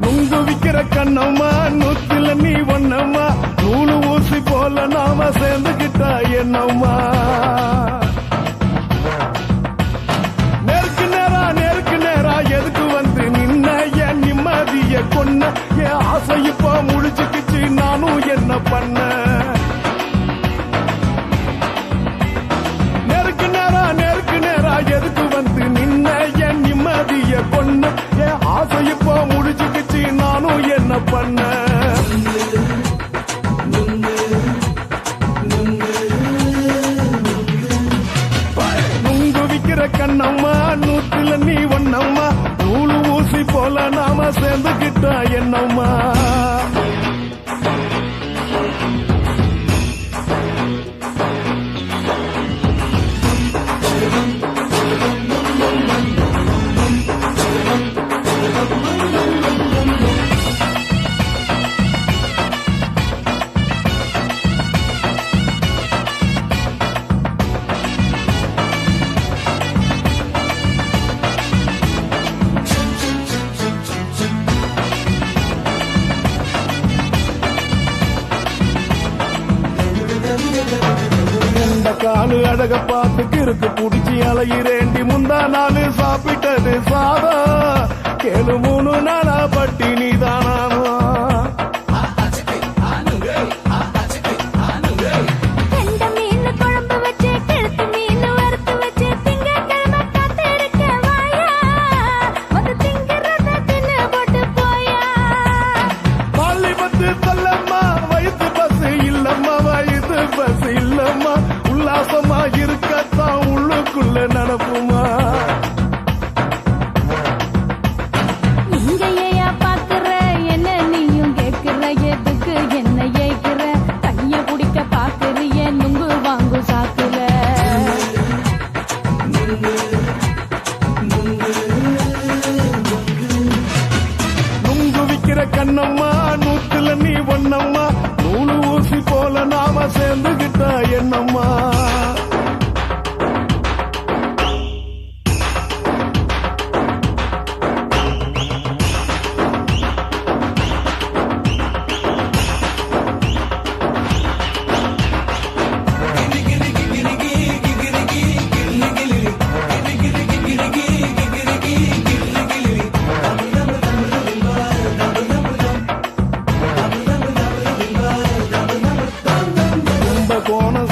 நுங்கு விக்கிற கண்ணம்மா நூத்துல நீ ஒண்ணம்மா நூலு ஊசி போல நாம சேர்ந்துக்கிட்டா என்னம்மா நேருக்கு நேரா எதுக்கு வந்து நின்ன என் நிம்மதிய கொன்ன என் ஆசை இப்ப முடிச்சுக்கிச்சு நானும் என்ன பண்ண நேருக்கு நேரா எதுக்கு வந்து நின்ன என் நிம்மதிய கொன்ன என் ஆசை இப்ப முடிச்சுக்கிச்சு நானும் என்ன பண்ண கண்ணம்மா நூத்துல நீ ஒண்ணம்மா நூலு ஊசி போல நாம சேர்ந்துக்கிட்டா என்னம்மா காலு அழக பார்த்துக்கு இருக்கு புடிச்சி அலையிறேண்டி முந்தா நாலு சாப்பிட்டது சாதா கேளு 3 நாளா பட்டினி தானானோ உல்லாசமா இருக்கத்தான் உள்ளுக்குள்ள நடப்புமா இங்கேயா பாக்குற என்ன நீயும் கேக்குற எதுக்கு என்ன ஏக்குற கைய குடிக்க பாக்குறிய நுங்கு வாங்கு சாக்குற நுங்கு விக்கிற கண்ணம்மா நூத்துல நீ ஒண்ணம்மா நூலு ஊசி போல நாம சேர்ந்துகிட்டா என்னம்மா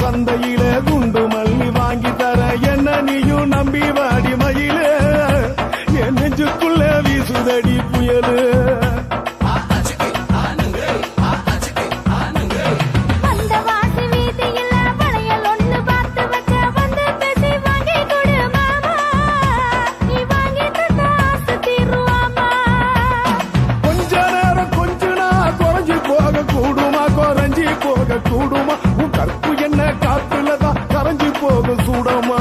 சந்தையிலே குண்டு மல்லி வாங்கி தர என்ன நீயும் நம்பி வாடி மயிலே என் நெஞ்சுக்குள்ள வீசுதடி புயலு கொஞ்ச நேரம் கொஞ்சனா குறைஞ்சி போக கூடுமா குறைஞ்சி போக கூடுமா உன் கற்பு என்ன காத்துலதான் கரைஞ்சி போக சூடமா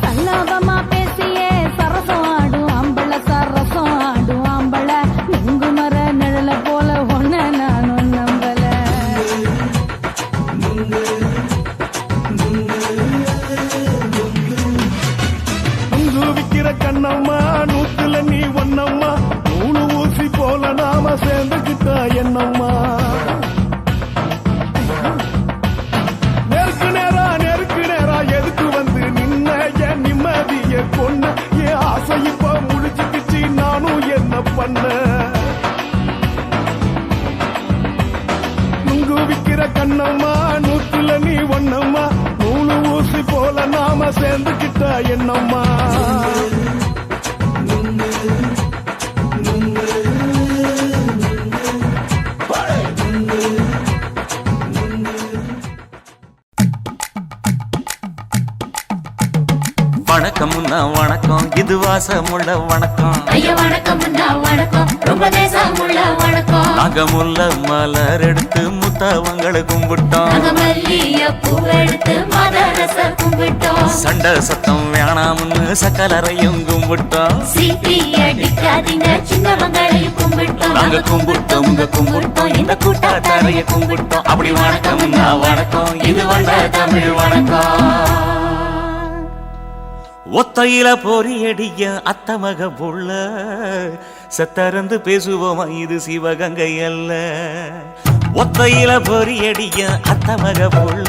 சல்லாபமா பேசியே சரசம் ஆடும் ஆம்பள சரசம் ஆடும் ஆம்பள நுங்கு மர நிழல போல ஒன்ன நானும் நம்பல நுங்கு விக்கிற கண்ணம்மா நூத்துல நீ ஒண்ணம்மா நூலு ஊசி போல நாம சேர்ந்துக்கிட்டா என்னம்மா நேருக்கு நேரா எதுக்கு வந்து நின்ன என் நிம்மதிய கொன்ன என் ஆசை இப்ப முடிச்சுக்கிச்சு நானும் என்ன பண்ண நுங்கு விக்கிற கண்ணம்மா நூத்துல நீ ஒண்ணம்மா நூலு ஊசி போல நாம சேர்ந்துக்கிட்டா என்னம்மா வணக்கம்னா வணக்கம் இது வாசமுள்ள வணக்கம் ஐயா வணக்கம் வணக்கம் ரொம்ப தேசமுள்ள வணக்கம் நாகமுல்ல மலர் எடுத்து முத்தவங்களை கும்பிட்டோம். சண்டை சத்தம் வேணாம்னு சக்கலரையும் கும்பிட்டோம். நாங்க கும்பிட்டோம் உங்க கும்பிட்டோம் இந்த கூட்டாத்தாரைய கும்பிட்டோம். அப்படி வணக்கம் வணக்கம் இது வந்த தமிழ் வணக்கம். ஒத்தையில பொறியடிய அத்தமக புள்ள சத்தரந்து பேசுவோமா இது சிவகங்கை அல்ல. ஒத்தையில பொறியடிய அத்தமக புள்ள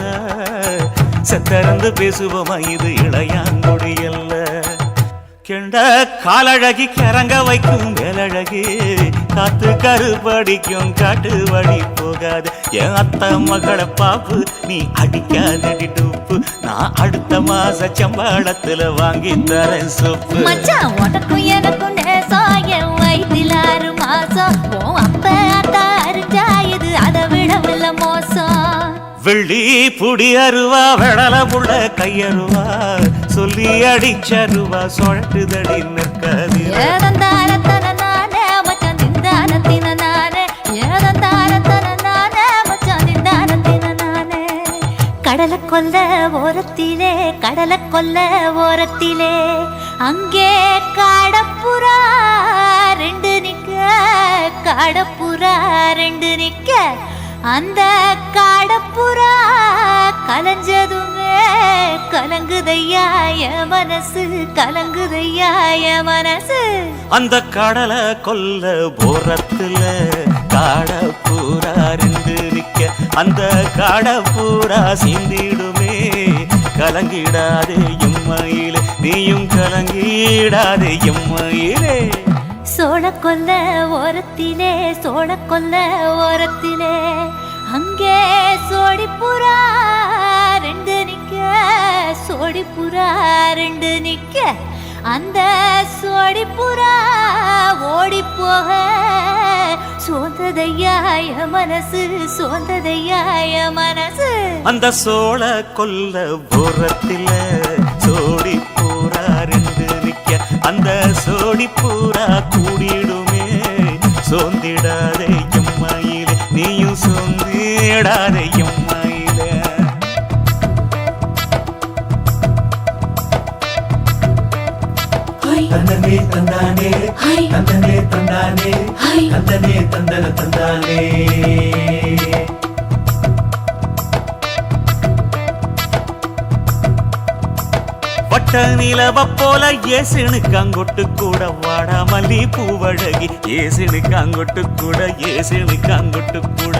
சத்தரந்து பேசுவோமா இது இளையாங்குடி அல்ல. கெண்ட காலழகி கிறங்க வைக்கும் வேலழகி காத்து கருப்படிக்கும் காட்டு வழி போகாது. என் அத்த மகளை பாப்பு நீ அடிக்காதடி டூப்பு. நான் அடுத்த மாச சம்பளத்துல வாங்கி தரேன் சோப்பு. மச்சான் உனக்கும் எனக்கும் நேசம் என் வயிற்றில் 6 மாசம். அப்ப அத்தா அறிஞ்சா இது அதை விடவில்ல மோசம். வெள்ளி புடி அருவா வெடல புள்ள கையருவா சொல்லி அடிச்சருவா சொழட்டுதடி நிற்காது. ஏதந்தாரத்தன நானே மச்சான் திந்தானத்தின நானே. ஏதந்தாரத்தன நானே மச்சான் திந்தானத்தின நானே. கடலை கொல்ல ஓரத்திலே கடலை கொல்ல ஓரத்திலே அங்கே காடப்புறா 2 நிக்க. காடப்புறா 2 நிக்க. அந்த காடப்புறா கலஞ்சதுமே கலங்குதையா என் மனசு. கலங்குதையா என் மனசு. அந்த கடலை கொல்ல போரத்துல காடப்பூரா 2 நிக்க. அந்த காடப்பூரா சிந்திடுமே கலங்கிடாதே எம்மையிலே நீயும் கலங்கிடாதே எம்மையிலே. சோழ கொல்ல ஓரத்திலே சோழ கொல்ல ஓரத்திலே அங்கே சோடிப்புறா 2 நிக்க. சோடிப்புறா 2 நிக்க. அந்த சோடிப்புறா ஓடி போக சோந்ததையாய மனசு. சோந்ததையாய மனசு. அந்த சோழ கொல்ல ஓரத்தில சோடி பூரா 2 நிக்க. அந்த சோடி பூரா கூடிடுமே சோந்திடாதே எம்மையிலே நீயும் சோந்திடாதே எம்மையிலே. தந்தனே தந்தானே தந்தனே தந்தானே தந்தனே தந்தன தந்தானே. பட்ட நிலவ போல ஏசுனு காங்கொட்டு கூட வாடா மல்லி பூவழகி. ஏசுனு காங்கொட்டு கூட ஏசுனு காங்கொட்டு கூட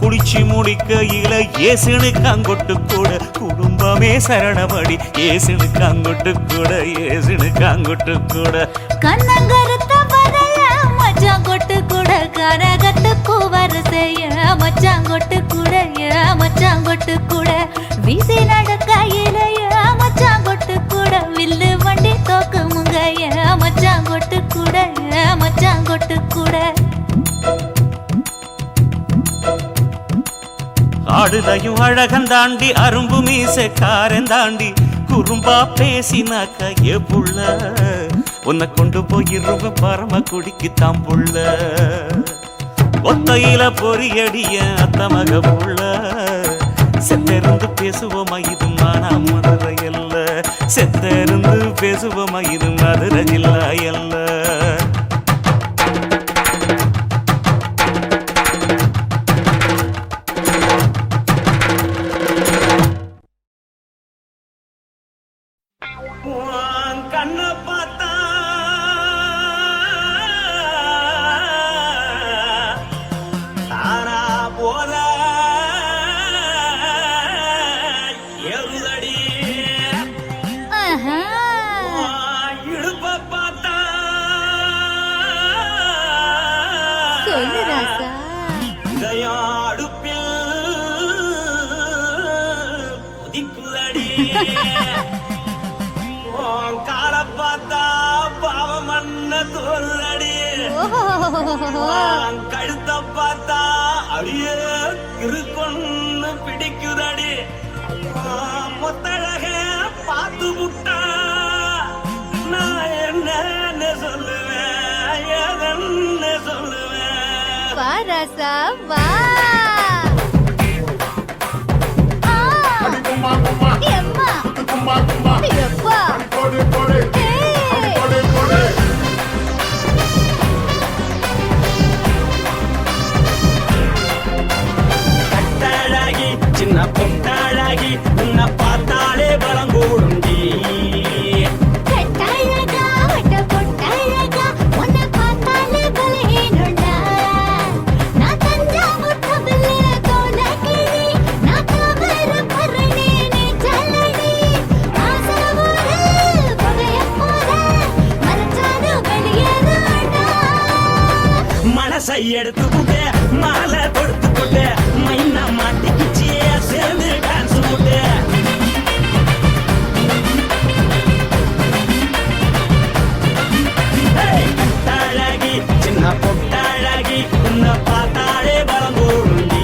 குளிச்சு முடிக்கையில ஏசுனு காங்கொட்டு கூட குடும்பமே சரணமடி. ஏசுனு காங்கொட்டு கூட ஏசுனு காங்கொட்டு கூட. கண்ணங்கருத்த பதைய மச்சாங்கொட்டு கூட கரகத்துக்கு வரிசைய மச்சாங்கொட்டு கூட மச்சாங்கொட்டு கூட. வீசி நடக்கையிலைய மச்சாங்கொட்டு கூட வில்லு வண்டி தோக்குமுங்க மச்சாங்கொட்டு கூட மச்சாங்கொட்டு கூட. ஆடுதையும் அழகந்தாண்டி அரும்பு மீசக்காரன் தாண்டி குறும்பா பேசினாக்க ஏ புள்ள உன்னை கொண்டு போயிருவ பரம குடிக்கு தாம்புள்ள. ஒத்தையில பொறியடிய அத்தமக புள்ள செத்தருந்து பேசுவோமா இது மானா மதுரை அல்ல. செத்தருந்து பேசுவோமா இது மதுரை ஜில்லா அல்ல. கண்ணை பார்த்தா தானா போல எருதடி. இடுப்ப பார்த்தா சொல்லு ராசா. இதயம் அடுப்பில் உதிக்குதடி. காலை பார்த்தா பாவம் மண்ண தோல்றடி. கழுத்த பார்த்தா அடியே இருக்குன்னு பிடிக்குதடி. மொத்தழக பார்த்து விட்டா நான் என்ன சொல்லுவேன் எதன்னு சொல்லுவேன். வா ராசா வா எம்மா எப்பா கட்டாளாகி சின்ன பொட்டாளாகி உன்னை பார்த்தாலே பலம் கூடுண்டி கட்டாழகா வட்ட பொட்டாழகா உன்னை பார்த்தாலே பலஹீனண்டா நான் தஞ்சாவூர் தவில தோலகிரி நான் தவற பரணி நீ ஜல்லடி ஆசவூரு பகைய போல மறைச்சாது வெளியேறாண்டா மனசை எடுத்துக்கிட்டு மாலை கொடுத்துக்கிட்டு மைனா மாட்டிக்கிச்சு சேர்ந்து டான்ஸ் போட்டு கட்டாழகி சின்ன பொட்டாழகி உன்னை பார்த்தாலே பலம் கூடுண்டி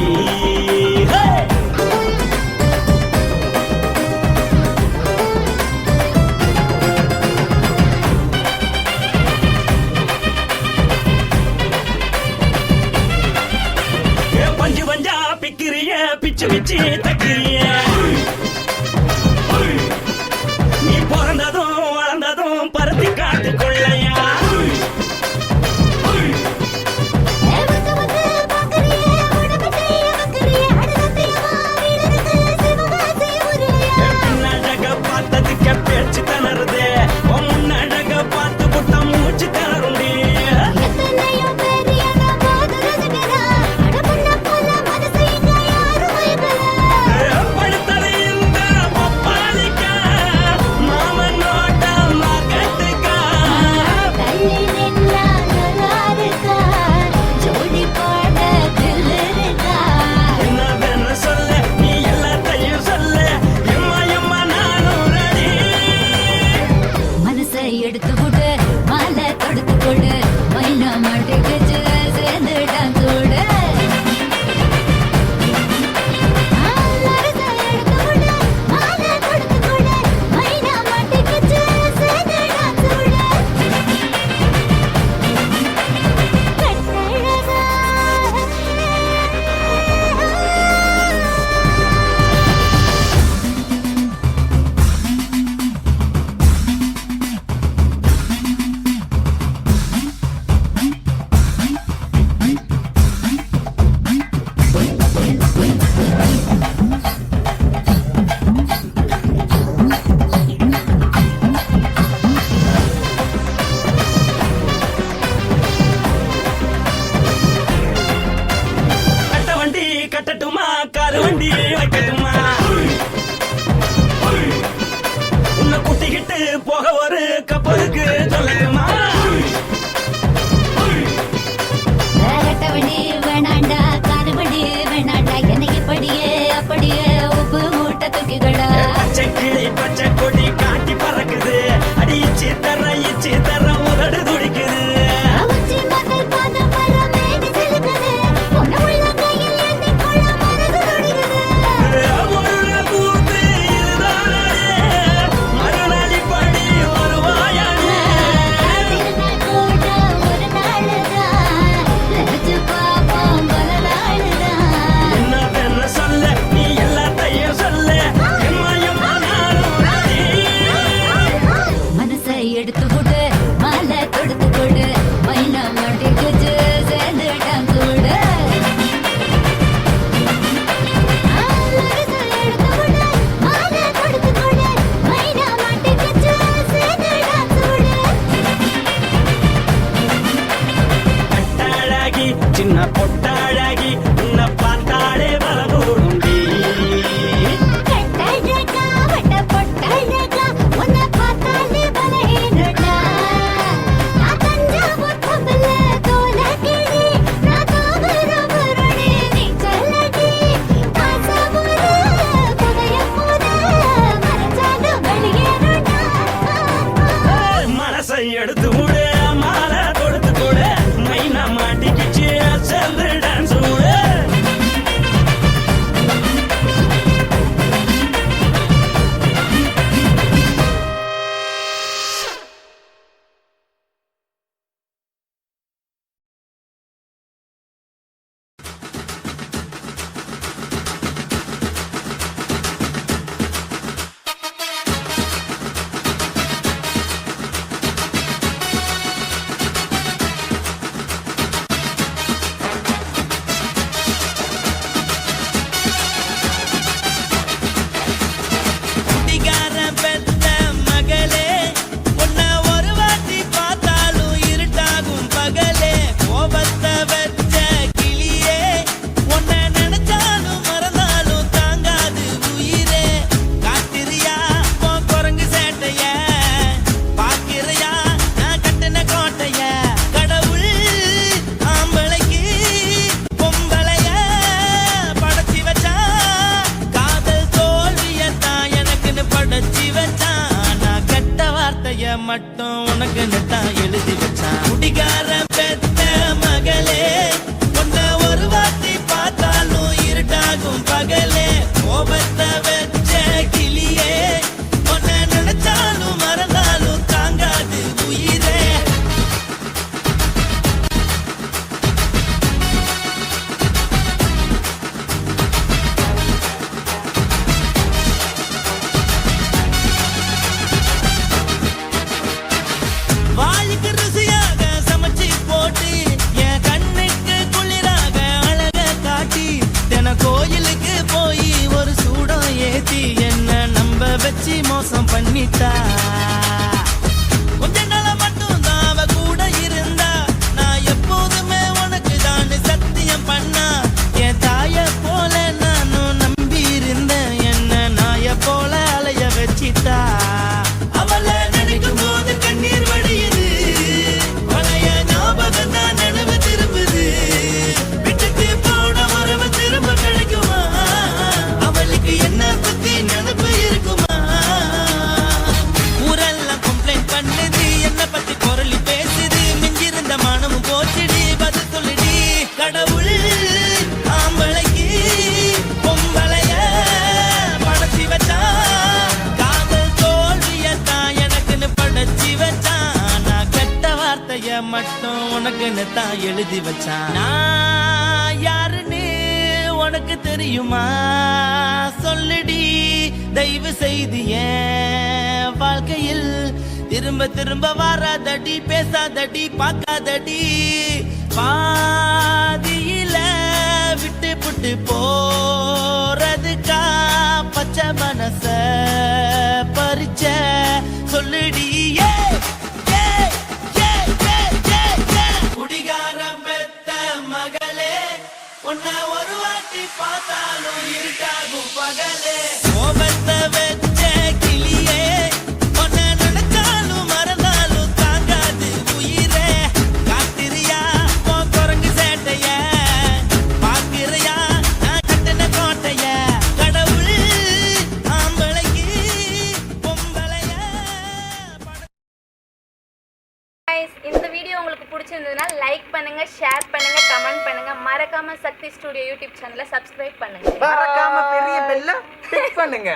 பஞ்சு பஞ்சா பிக்கிறிய பிச்சு பிச்சு தக்கிறிய நீ பிறந்ததும் வளர்ந்ததும் பருத்தி காட்டு கொள்ளையா வந்து வந்து பாக்கறியே உனக்கு செய்ய வக்கறியே அடலத்தையமா வீரருக்கு சிவகாசி உருளையா பின்னழக பார்த்ததுக்கு பேச்சு தளருது முன்னழக பார்த்து புட்ட மூச்சு தளருண்டி எத்தனையோ பேர் என்ன போது ரசிக்கிறா அடபுள்ள போல மனசை இங்க யாரும் வைக்கல படுத்தது இந்த பப்பாளிக்கா மாமன் நோட்ட மார்க்கெட்டுக்கா தள்ளி நின்னா நல்லாருக்கா ஜோடி பாட தில்லிருக்கா என்ன வேணும் சொல்ல நீ எல்லாத்தையும் சொல்ல எம்மா எம்மா நானும் ரெடி மனசை எடுத்து கொடு மாலை தொடுத்து கொடு மைனா மாட்டுக்கு சேர்ந்து டான்ஸ் ஓடு மனசை எடுத்து கொடு மாலை தொடுத்து கொடு மைனா மாட்டுக்கு சேர்ந்து டான்ஸ் ஓடு கட்ட வண்டி கட்டட்டுமா காரு வண்டி வைக்கட்டுமா உன்னை கூட்டிக்கிட்டு போக ஒரு கப்பலுக்கு சொல்லட்டுமா கட்டவண்டி வேணாண்டா காதுபடி வேணாண்டா எனக்கு படியே அப்படியே உப்பு மூட்டை தூக்கிக்கடா பச்சை கிளி பச்சை கொடி காட்டி பறக்குது அடி இச்சி தர உதடு துடிக்குது உச்சி மகள் பாதம் வர மேனி சிலுக்குது பொண்ணு உள்ள கையில் ஏந்தி கொள்ள மனசு துடிக்குது ஒரு கூத்து இதுதானே மறுநாளி படி வருவாயானே திருநாள் கூட ஒரு நாளுதான் நினைச்சு பாப்போம் பல நாளுதான் என்ன வேணும் சொல்ல நீ எல்லாத்தையும் சொல்ல எம்மா எம்மா நானும் ready. மனசை எடுத்து கொடு மாலை தொடுத்து கொடு மைனா மாட்டுக்கு சேர்ந்து டான்ஸ் ஓடு மனசை எடுத்து கொடு மாலை தொடுத்து கொடு மைனா மாட்டுக்கு சேர்ந்து டான்ஸ் ஓடு கட்டாழகி சின்ன பொட்டாழகி உன்னை பார்த்தாலே பலகூடுண்டி கட்டழகா வட்ட பொட்டழகா உன்னை பார்த்தாலே பலஹீனடா நான் தஞ்சாவூர் தவில தோலகிரி நான் தவற பரணி நீ ஜல்லடி ஆசவூரு பகைய போல மறைச்சாது வெளியேறாண்டா மனசை எடுத்து விடு மாலை தொடுத்து கொடு மைனா மாட்டிக்கிச்சு சேர்ந்து டான்ஸ் விடு வச்சு மோசம் பண்ணிட்டா கொஞ்ச நாள மட்டும் தான் அவ கூட இருந்தா நான் எப்போதுமே உனக்கு தான் சத்தியம் பண்ணா என் தாய போல நானும் நம்பி இருந்தேன் என்ன நாய போல அலைய வச்சிட்டா அவளை நினைக்கும் போது கண்ணீர் வடியுது பழைய ஞாபகம் தான் நினைவு திரும்புது விட்டுட்டு போன உறவு திரும்ப கிடைக்குமா அவளுக்கு என்ன பத்தி நினைப்பு இருக்குமா ஊரெல்லாம் கம்ப்ளைண்ட் பண்ணுது என்ன பத்தி குரலி பேசுது மிஞ்சிருந்த மனமும் போச்சுடி பதில் சொல்லுடி கடவுள் ஆம்பளைக்கு பொம்பளைய படைச்சி வச்சான் காதல் தோல்வியத்தான் எனக்குன்னு படைச்சி வச்சான் நான் கெட்ட வார்த்தைய மட்டும் உனக்குன்னு தான் எழுதி வச்சான் நான் யாருன்னு உனக்கு தெரியுமா சொல்லுடி தயவு செய்து என் வாழ்க்கையில் திரும்ப திரும்ப வராதடி பேசாதடி பார்க்காதடி பாதியில விட்டு புட்டு போறதுக்கா பச்சை மனச பறிச்ச சொல்லுடி குடிகாரம் பெத்த மகளே உன்னை ஒரு வாட்டி பார்த்தாலும் இருட்டாகும் பகலே கோபத்தை வச்ச கிளியே உன்னை நினைச்சாலும் மறந்தாலும் தாங்காது உயிரே காத்திரியா உன் குரங்கு சேட்டைய பாக்கிறியா நான் கட்டின கோட்டைய கடவுள் ஆம்பளைக்கு பொம்பளைய இந்த வீடியோ உங்களுக்கு பிடிச்சிருந்ததுன்னா லைக் பண்ணுங்க, ஷேர் பண்ணுங்க, கமெண்ட் பண்ணுங்க. மறக்காம சக்தி ஸ்டுடியோ யூடியூப் சேனலை சப்ஸ்கிரைப் பண்ணுங்க. மறக்காம பெரிய பெல்ல கிளிக் பண்ணுங்க.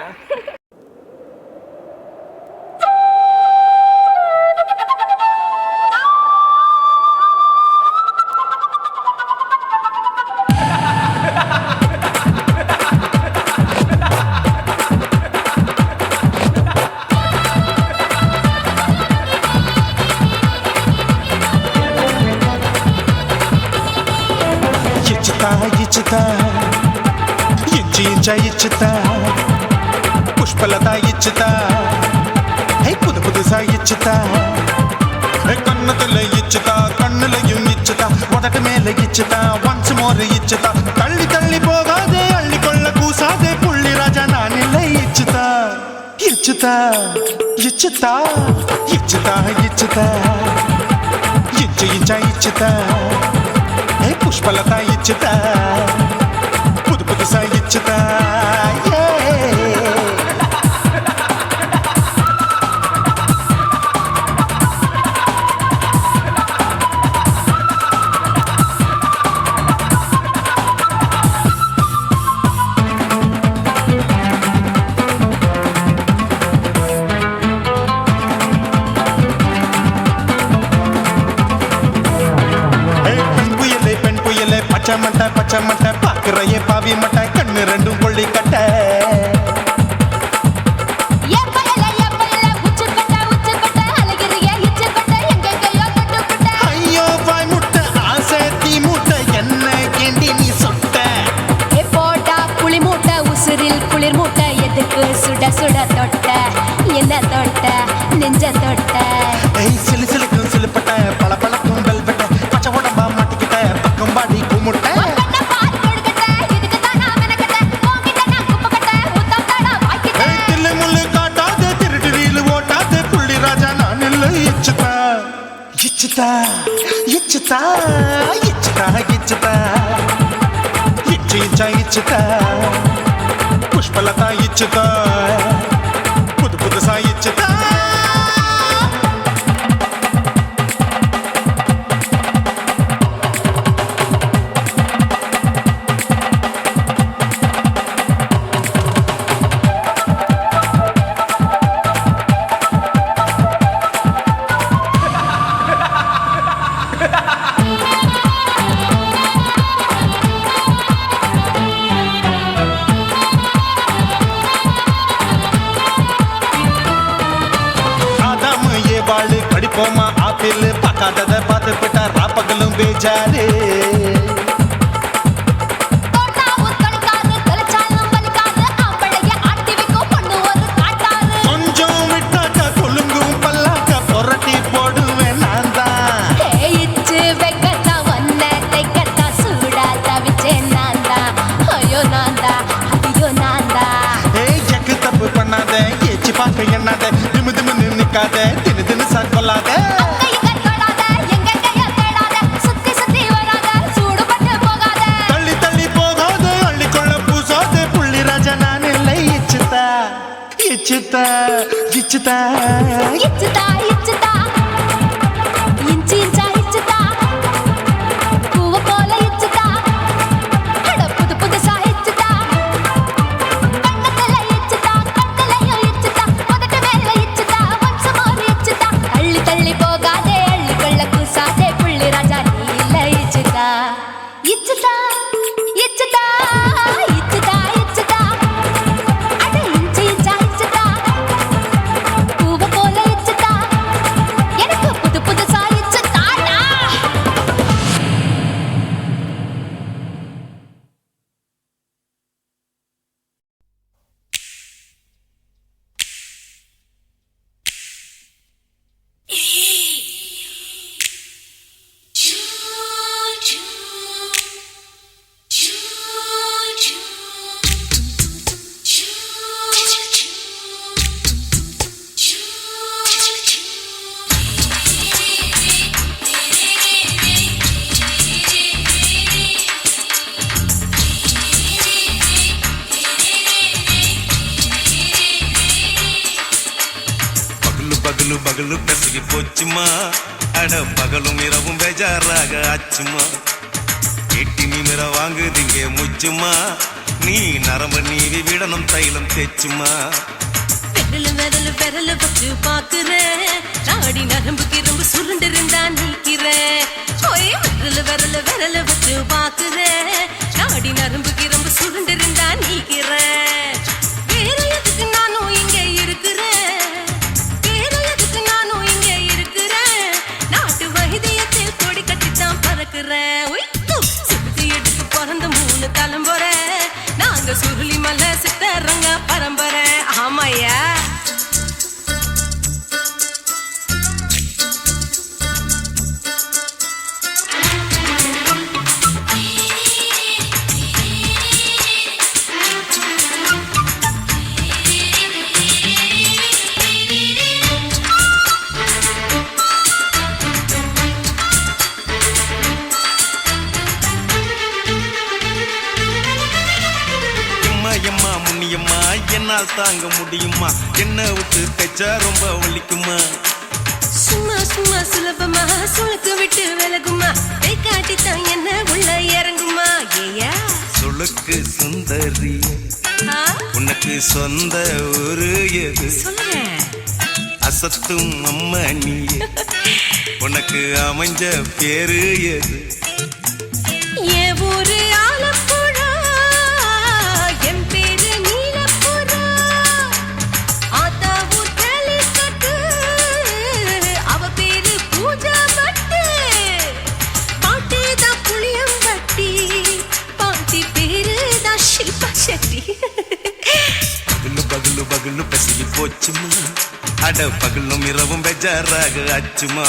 ఇచ్చుతా ఇంచి ఇంచ ఇచ్చుతా పుష్పలత ఇచ్చుతా புது புதுசா இச்சுதா கண்ணத்துல இச்சுதா கண்ணுலையும் இச்சுதா உதட்டு மேல இச்சுதா ஒன்ஸ் மோர் இச்சுதா தள்ளி தள்ளி போகாதே அள்ளி கொள்ள கூசாதே புள்ளி ராஜா நான் இல்லை இச்சுதா இச்சுதா இச்சுதா இச்சுதா இச்சுதா இச்சு இஞ்சா இச்சுதா புஷ்பலதா இச்சுதா புது புதுசா இச்சுதா பச்சை மட்டை பாக்குறைய பாவி மட்டை கண்ணு ரெண்டும் கொள்ளி கட்ட ஐயோ பாய் முட்டை ஆசை தீ மூட்டை என்ன கேண்டி நீ சொட்ட போட்டா புளி மூட்டை உசுரில் குளிர் மூட்டை எதுக்கு சுட சுட தொட்ட என்ன தொட்ட நெஞ்ச தொட்ட சிலு சிலுக்கும் சிலுப்பட்ட பல பழக்கும் வெல்வெட்ட பச்சை உடம்பா மாட்டிக்கிட்ட பக்கம் பாடி குமுட்ட இச்சுதா இச்சுதா இச்சுதா இச்சுதா இச்சு இச்சா இச்சுதா புஷ்பலதா இச்சுதா புது புதுசா இச்சுதா படிப்போமா ஆப்பிள் பார்க்காதத பார்த்து போட்டா ராப்பகலும் பேஜாரு பார்க்காத தினு தினுசா கொல்லாத தள்ளி தள்ளி போகாத அள்ளிக்கொள்ள பூசாத புள்ளி ராஜா நான் இல்லை இச்சுதா இச்சுதா இச்சுதா இச்சுதா இச்சுதா இன்ச்சு இன்ச்சா இச்சுதா பூவ போல இச்சுதா அட புது புதுசா இச்சுதா கண்ணத்துல இச்சுதா கண்ணலையும் இச்சுதா உதட்டு மேல இச்சுதா வம்சமோர் இச்சுதா அள்ளி தள்ளி போகாதே அள்ளி கொள்ள கூசாதே புள்ளி ராஜா நீ இல்ல இச்சுதா இச்சுதா இச்சுதா இச்சுதா இச்சுதா அட இன்ச்சு இன்ச்சா இச்சுதா பூவ போல இச்சுதா எனக்கு புது புதுசா இச்சுதாடா பகலு பகலு பகலு பெசகி போச்சுமா அட பகலும் இரவும் பேஜாராக ஆச்சுமா எட்டி நிமிர வாங்குதிங்க முச்சுமா நீ நரம்பு நீவி விடணும் தைலம் தேச்சுமா விரல் விரல் வச்சு பாக்குறேன் நாடி நரம்பு கிரம்பு சுருண்டிருந்தா நீக்கிறேன் ஓய் விரல் விரல் வச்சு பாக்குறேன் நாடி நரம்பு கிரம்பு சுருண்டிருந்தா நீக்கிறேன் வேற எதுக்கு நானும் இங்க இருக்கிறேன் வேற எதுக்கு நானும் இங்க இருக்கிறேன் நாட்டு வைத்தியத்தில் கொடி கட்டித்தான் பறக்கிறேன் சுத்தி எடுத்து பிறந்த 3 தலைமுறை நாங்க சுருளி மலை சித்தரங்க பரம்பரை ஆமாயா எம்மா முன்னியம்மா என்னால் தாங்க முடியுமா என்ன விட்டு தைச்சா ரொம்ப வலிக்குமா சும்மா சும்மா சுலபமா சுளுக்கு விட்டு விலகுமா கை காட்டித்தான் என்ன உள்ள இறங்குமா ஏயா சுளுக்கு சுந்தரி உனக்கு சொந்த ஊரு எது சொல்றேன் அசத்தும் அம்மா நீ உனக்கு அமைஞ்ச பேரு எது என் ஊரு ஆலப்புழா என் பேரு நீலப்புறா ஆத்தா ஊர் கேலிக்கட்டு அவ பேரு பூஜா பட்டு பாட்டி தான் புளியம்பட்டி பாட்டி பேரு தான் ஷில்பா செட்டி பகலு பகலு பகலு பசிக்கு போச்சுமா அட பகலும் இரவும் பெஜாராக ஆச்சுமா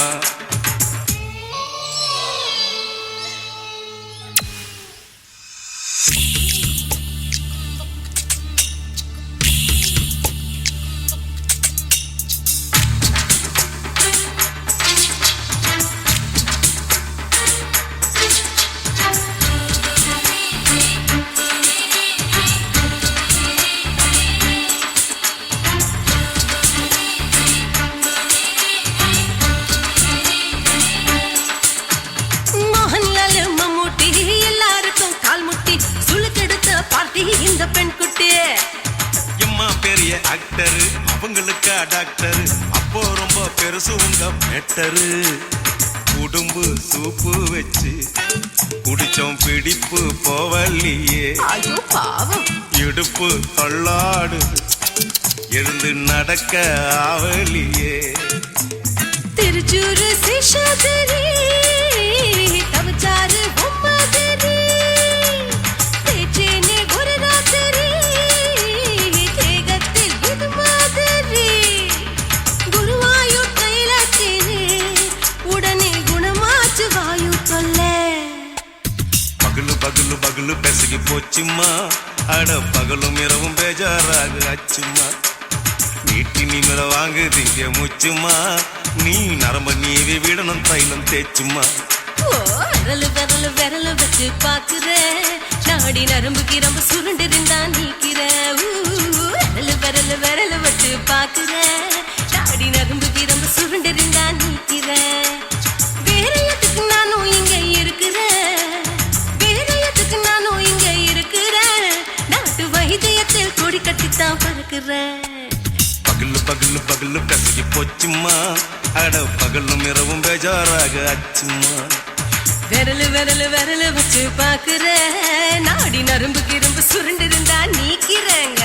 இந்த பெண் குட்டி எம்மா பெரிய ஆக்டரு அவங்களுக்கா டாக்டரு அப்போ ரொம்ப பெருசு உங்க மேட்டரு உடும்பு சூப்பு வச்சு குடிச்சோம் பிடிப்பு போவல்லையே ஐயோ பாவம் இடுப்பு தள்ளாடு எழுந்து நடக்க ஆவலியே திருச்சூரு சிஷாதிரி தவச்சாரு பொம்மாதிரி தேச்சேனே ஒரு ராத்திரி தேகத்தில் இது மாதிரி குருவாயூர் தைலத்தினே உடனே குணமாச்சு வாயு தொல்ல பகலு பகலு பகலு பெசகி போச்சுமா அட பகலும் இரவும் பேஜாராக ஆச்சுமா நீட்டி நிமிர வாங்கு திங்க முச்சுமா நீ நரம்ப நீவி விடணும் தைலம் தேச்சுமா விரலு விரலு விரலு வச்சு பாக்குற நாடி நரம்பு கிரம்பு சுருண்டு இருந்தா நீக்கிற விரலு விரலு விரலு வச்சு பாக்குற நாடி நரம்பு கிரம்பு சுருண்டு இருந்தா நீக்கிற வேற எதுக்கு நானும் இங்க இருக்கிறேன் வேற எதுக்கு நானும் இங்க இருக்கிறேன் நாட்டு வைத்தியத்தில் கொடி கட்டித்தான் பறக்குறேன் பகலு பகலு பகலு கசகி போச்சுமா அட பகலும் இரவும் பேஜாராக அச்சுமா விரலு விரலு விரலு வச்சு பாக்குற நாடி நரம்பு கிரும்பு சுருண்டு இருந்தா நீக்கிறேங்க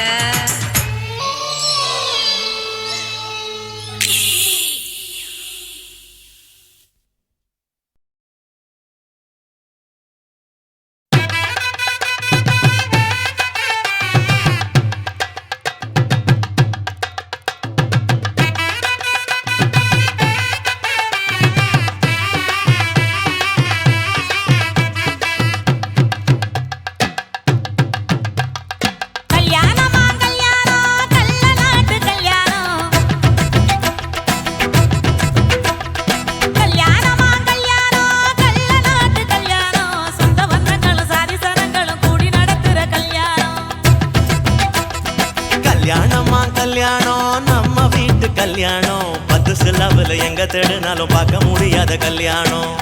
கல்யாணம் 10 சிலவுல எங்க தேடினாலும் பார்க்க முடியாத கல்யாணம்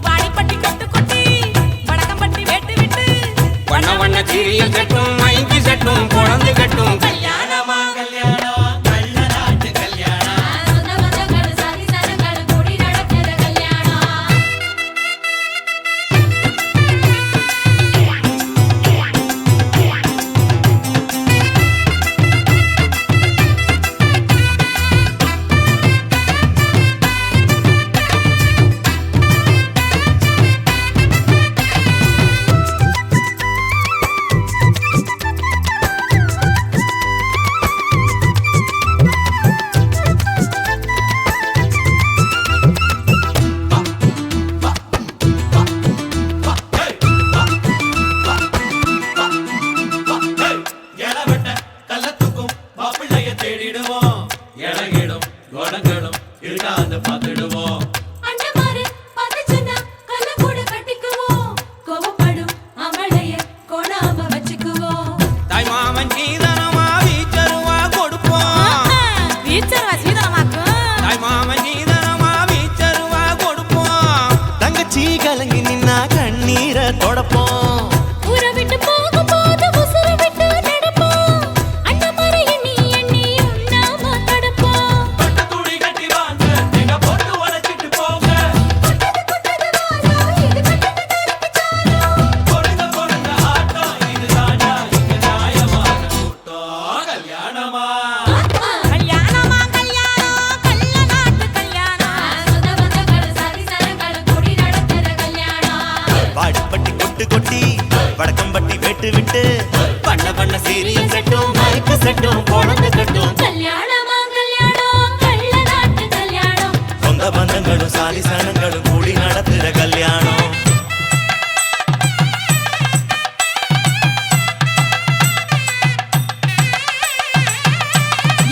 வாடிப்பட்டி கொட்டு கொட்டி வடக்கம்பட்டி வெட்டு விட்டு வண்ண வண்ண சீரியல் செட்டும் மைக்கு செட்டும் குழந்தை கட்டும் கல்யாணமா கல்யாணம் கள்ள நாட்டு கல்யாணம் சொந்த பந்தங்கள் சாதி சரங்கள் கூடி நடக்கிற கல்யாணம் கலங்கி நின்னா கண்ணீரை தொடப்போம் ஊரை விட்டு போகும் போது உசுரை விட்டு நடப்போம் அண்ணா மறை எண்ணி எண்ணி உண்ணாம தடுப்போம் துணி கட்டி வாங்க நீங்க போட்டு உடைச்சிட்டு போங்க பொறுங்க ஆட்டம் இது ராஜா இங்க நியாயமான கூட்டம் கல்யாணமா கல்யாணமா கல்யாணம் கள்ள நாட்டு கல்யாணம் சொந்த பந்தங்கள் சாதி சரங்கள் கூடி நடக்கிற கல்யாணம் வாடிப்பட்டி கொட்டு கொட்டி வடக்கம்பட்டி வெட்டு விட்டு பண்ண பண்ண சீரியல் செட்டும் மைக்கு செட்டும் குழந்தை கட்டும் கல்யாணமா கல்யாணம் கள்ள நாட்டு கல்யாணம் சொந்த பந்தங்களும் சாதி சனங்களும் கூடி நடத்துற கல்யாணம்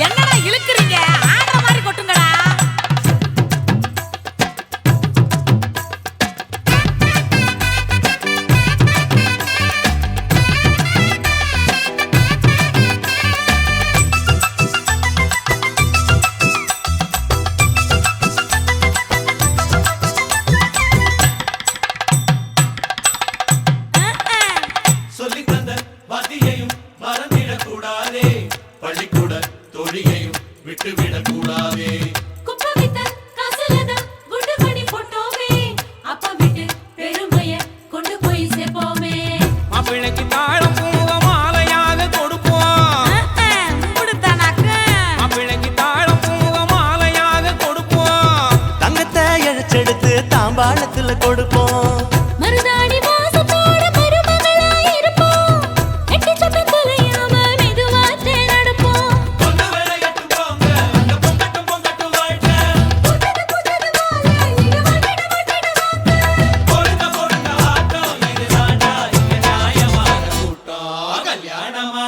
என்னடா இழுக்குறீங்க ஆடுற மாதிரி கொட்டுங்கடா சொல்லித் தந்த வாத்தியையும் மறந்திடக் கூடாதே பள்ளிக்கூட தொழிலையும் விட்டுவிடக் கூடாதே குப்பை வித்த காசுலத குண்டு மணி போட்டோமே அப்பா விட்டு பெருமைய கொண்டு போய் சேர்ப்போமே மாப்பிள்ளைக்கு தாழம் பூவ மாலையாக கொடுப்போம் கொடுத்தானாக்கு மாப்பிள்ளைக்கு தாழம் பூவ மாலையாக கொடுப்போம் தங்கத்தை இழைச்செடுத்து தாம்பாளத்துல கொடுப்போம் மருதாணி வாசத்தோட மருமகளா இருப்போம் எட்டி சொட்ட தொலையாம மெதுவா நடப்போம் கொண்டு விளையாட்டு போங்க அங்க பொங்கட்டும் பொங்கட்டும் வாழ்க்கை பொறுங்க ஆட்டம் இது ராஜா இங்க நியாயமான கூட்டம் கல்யாணமா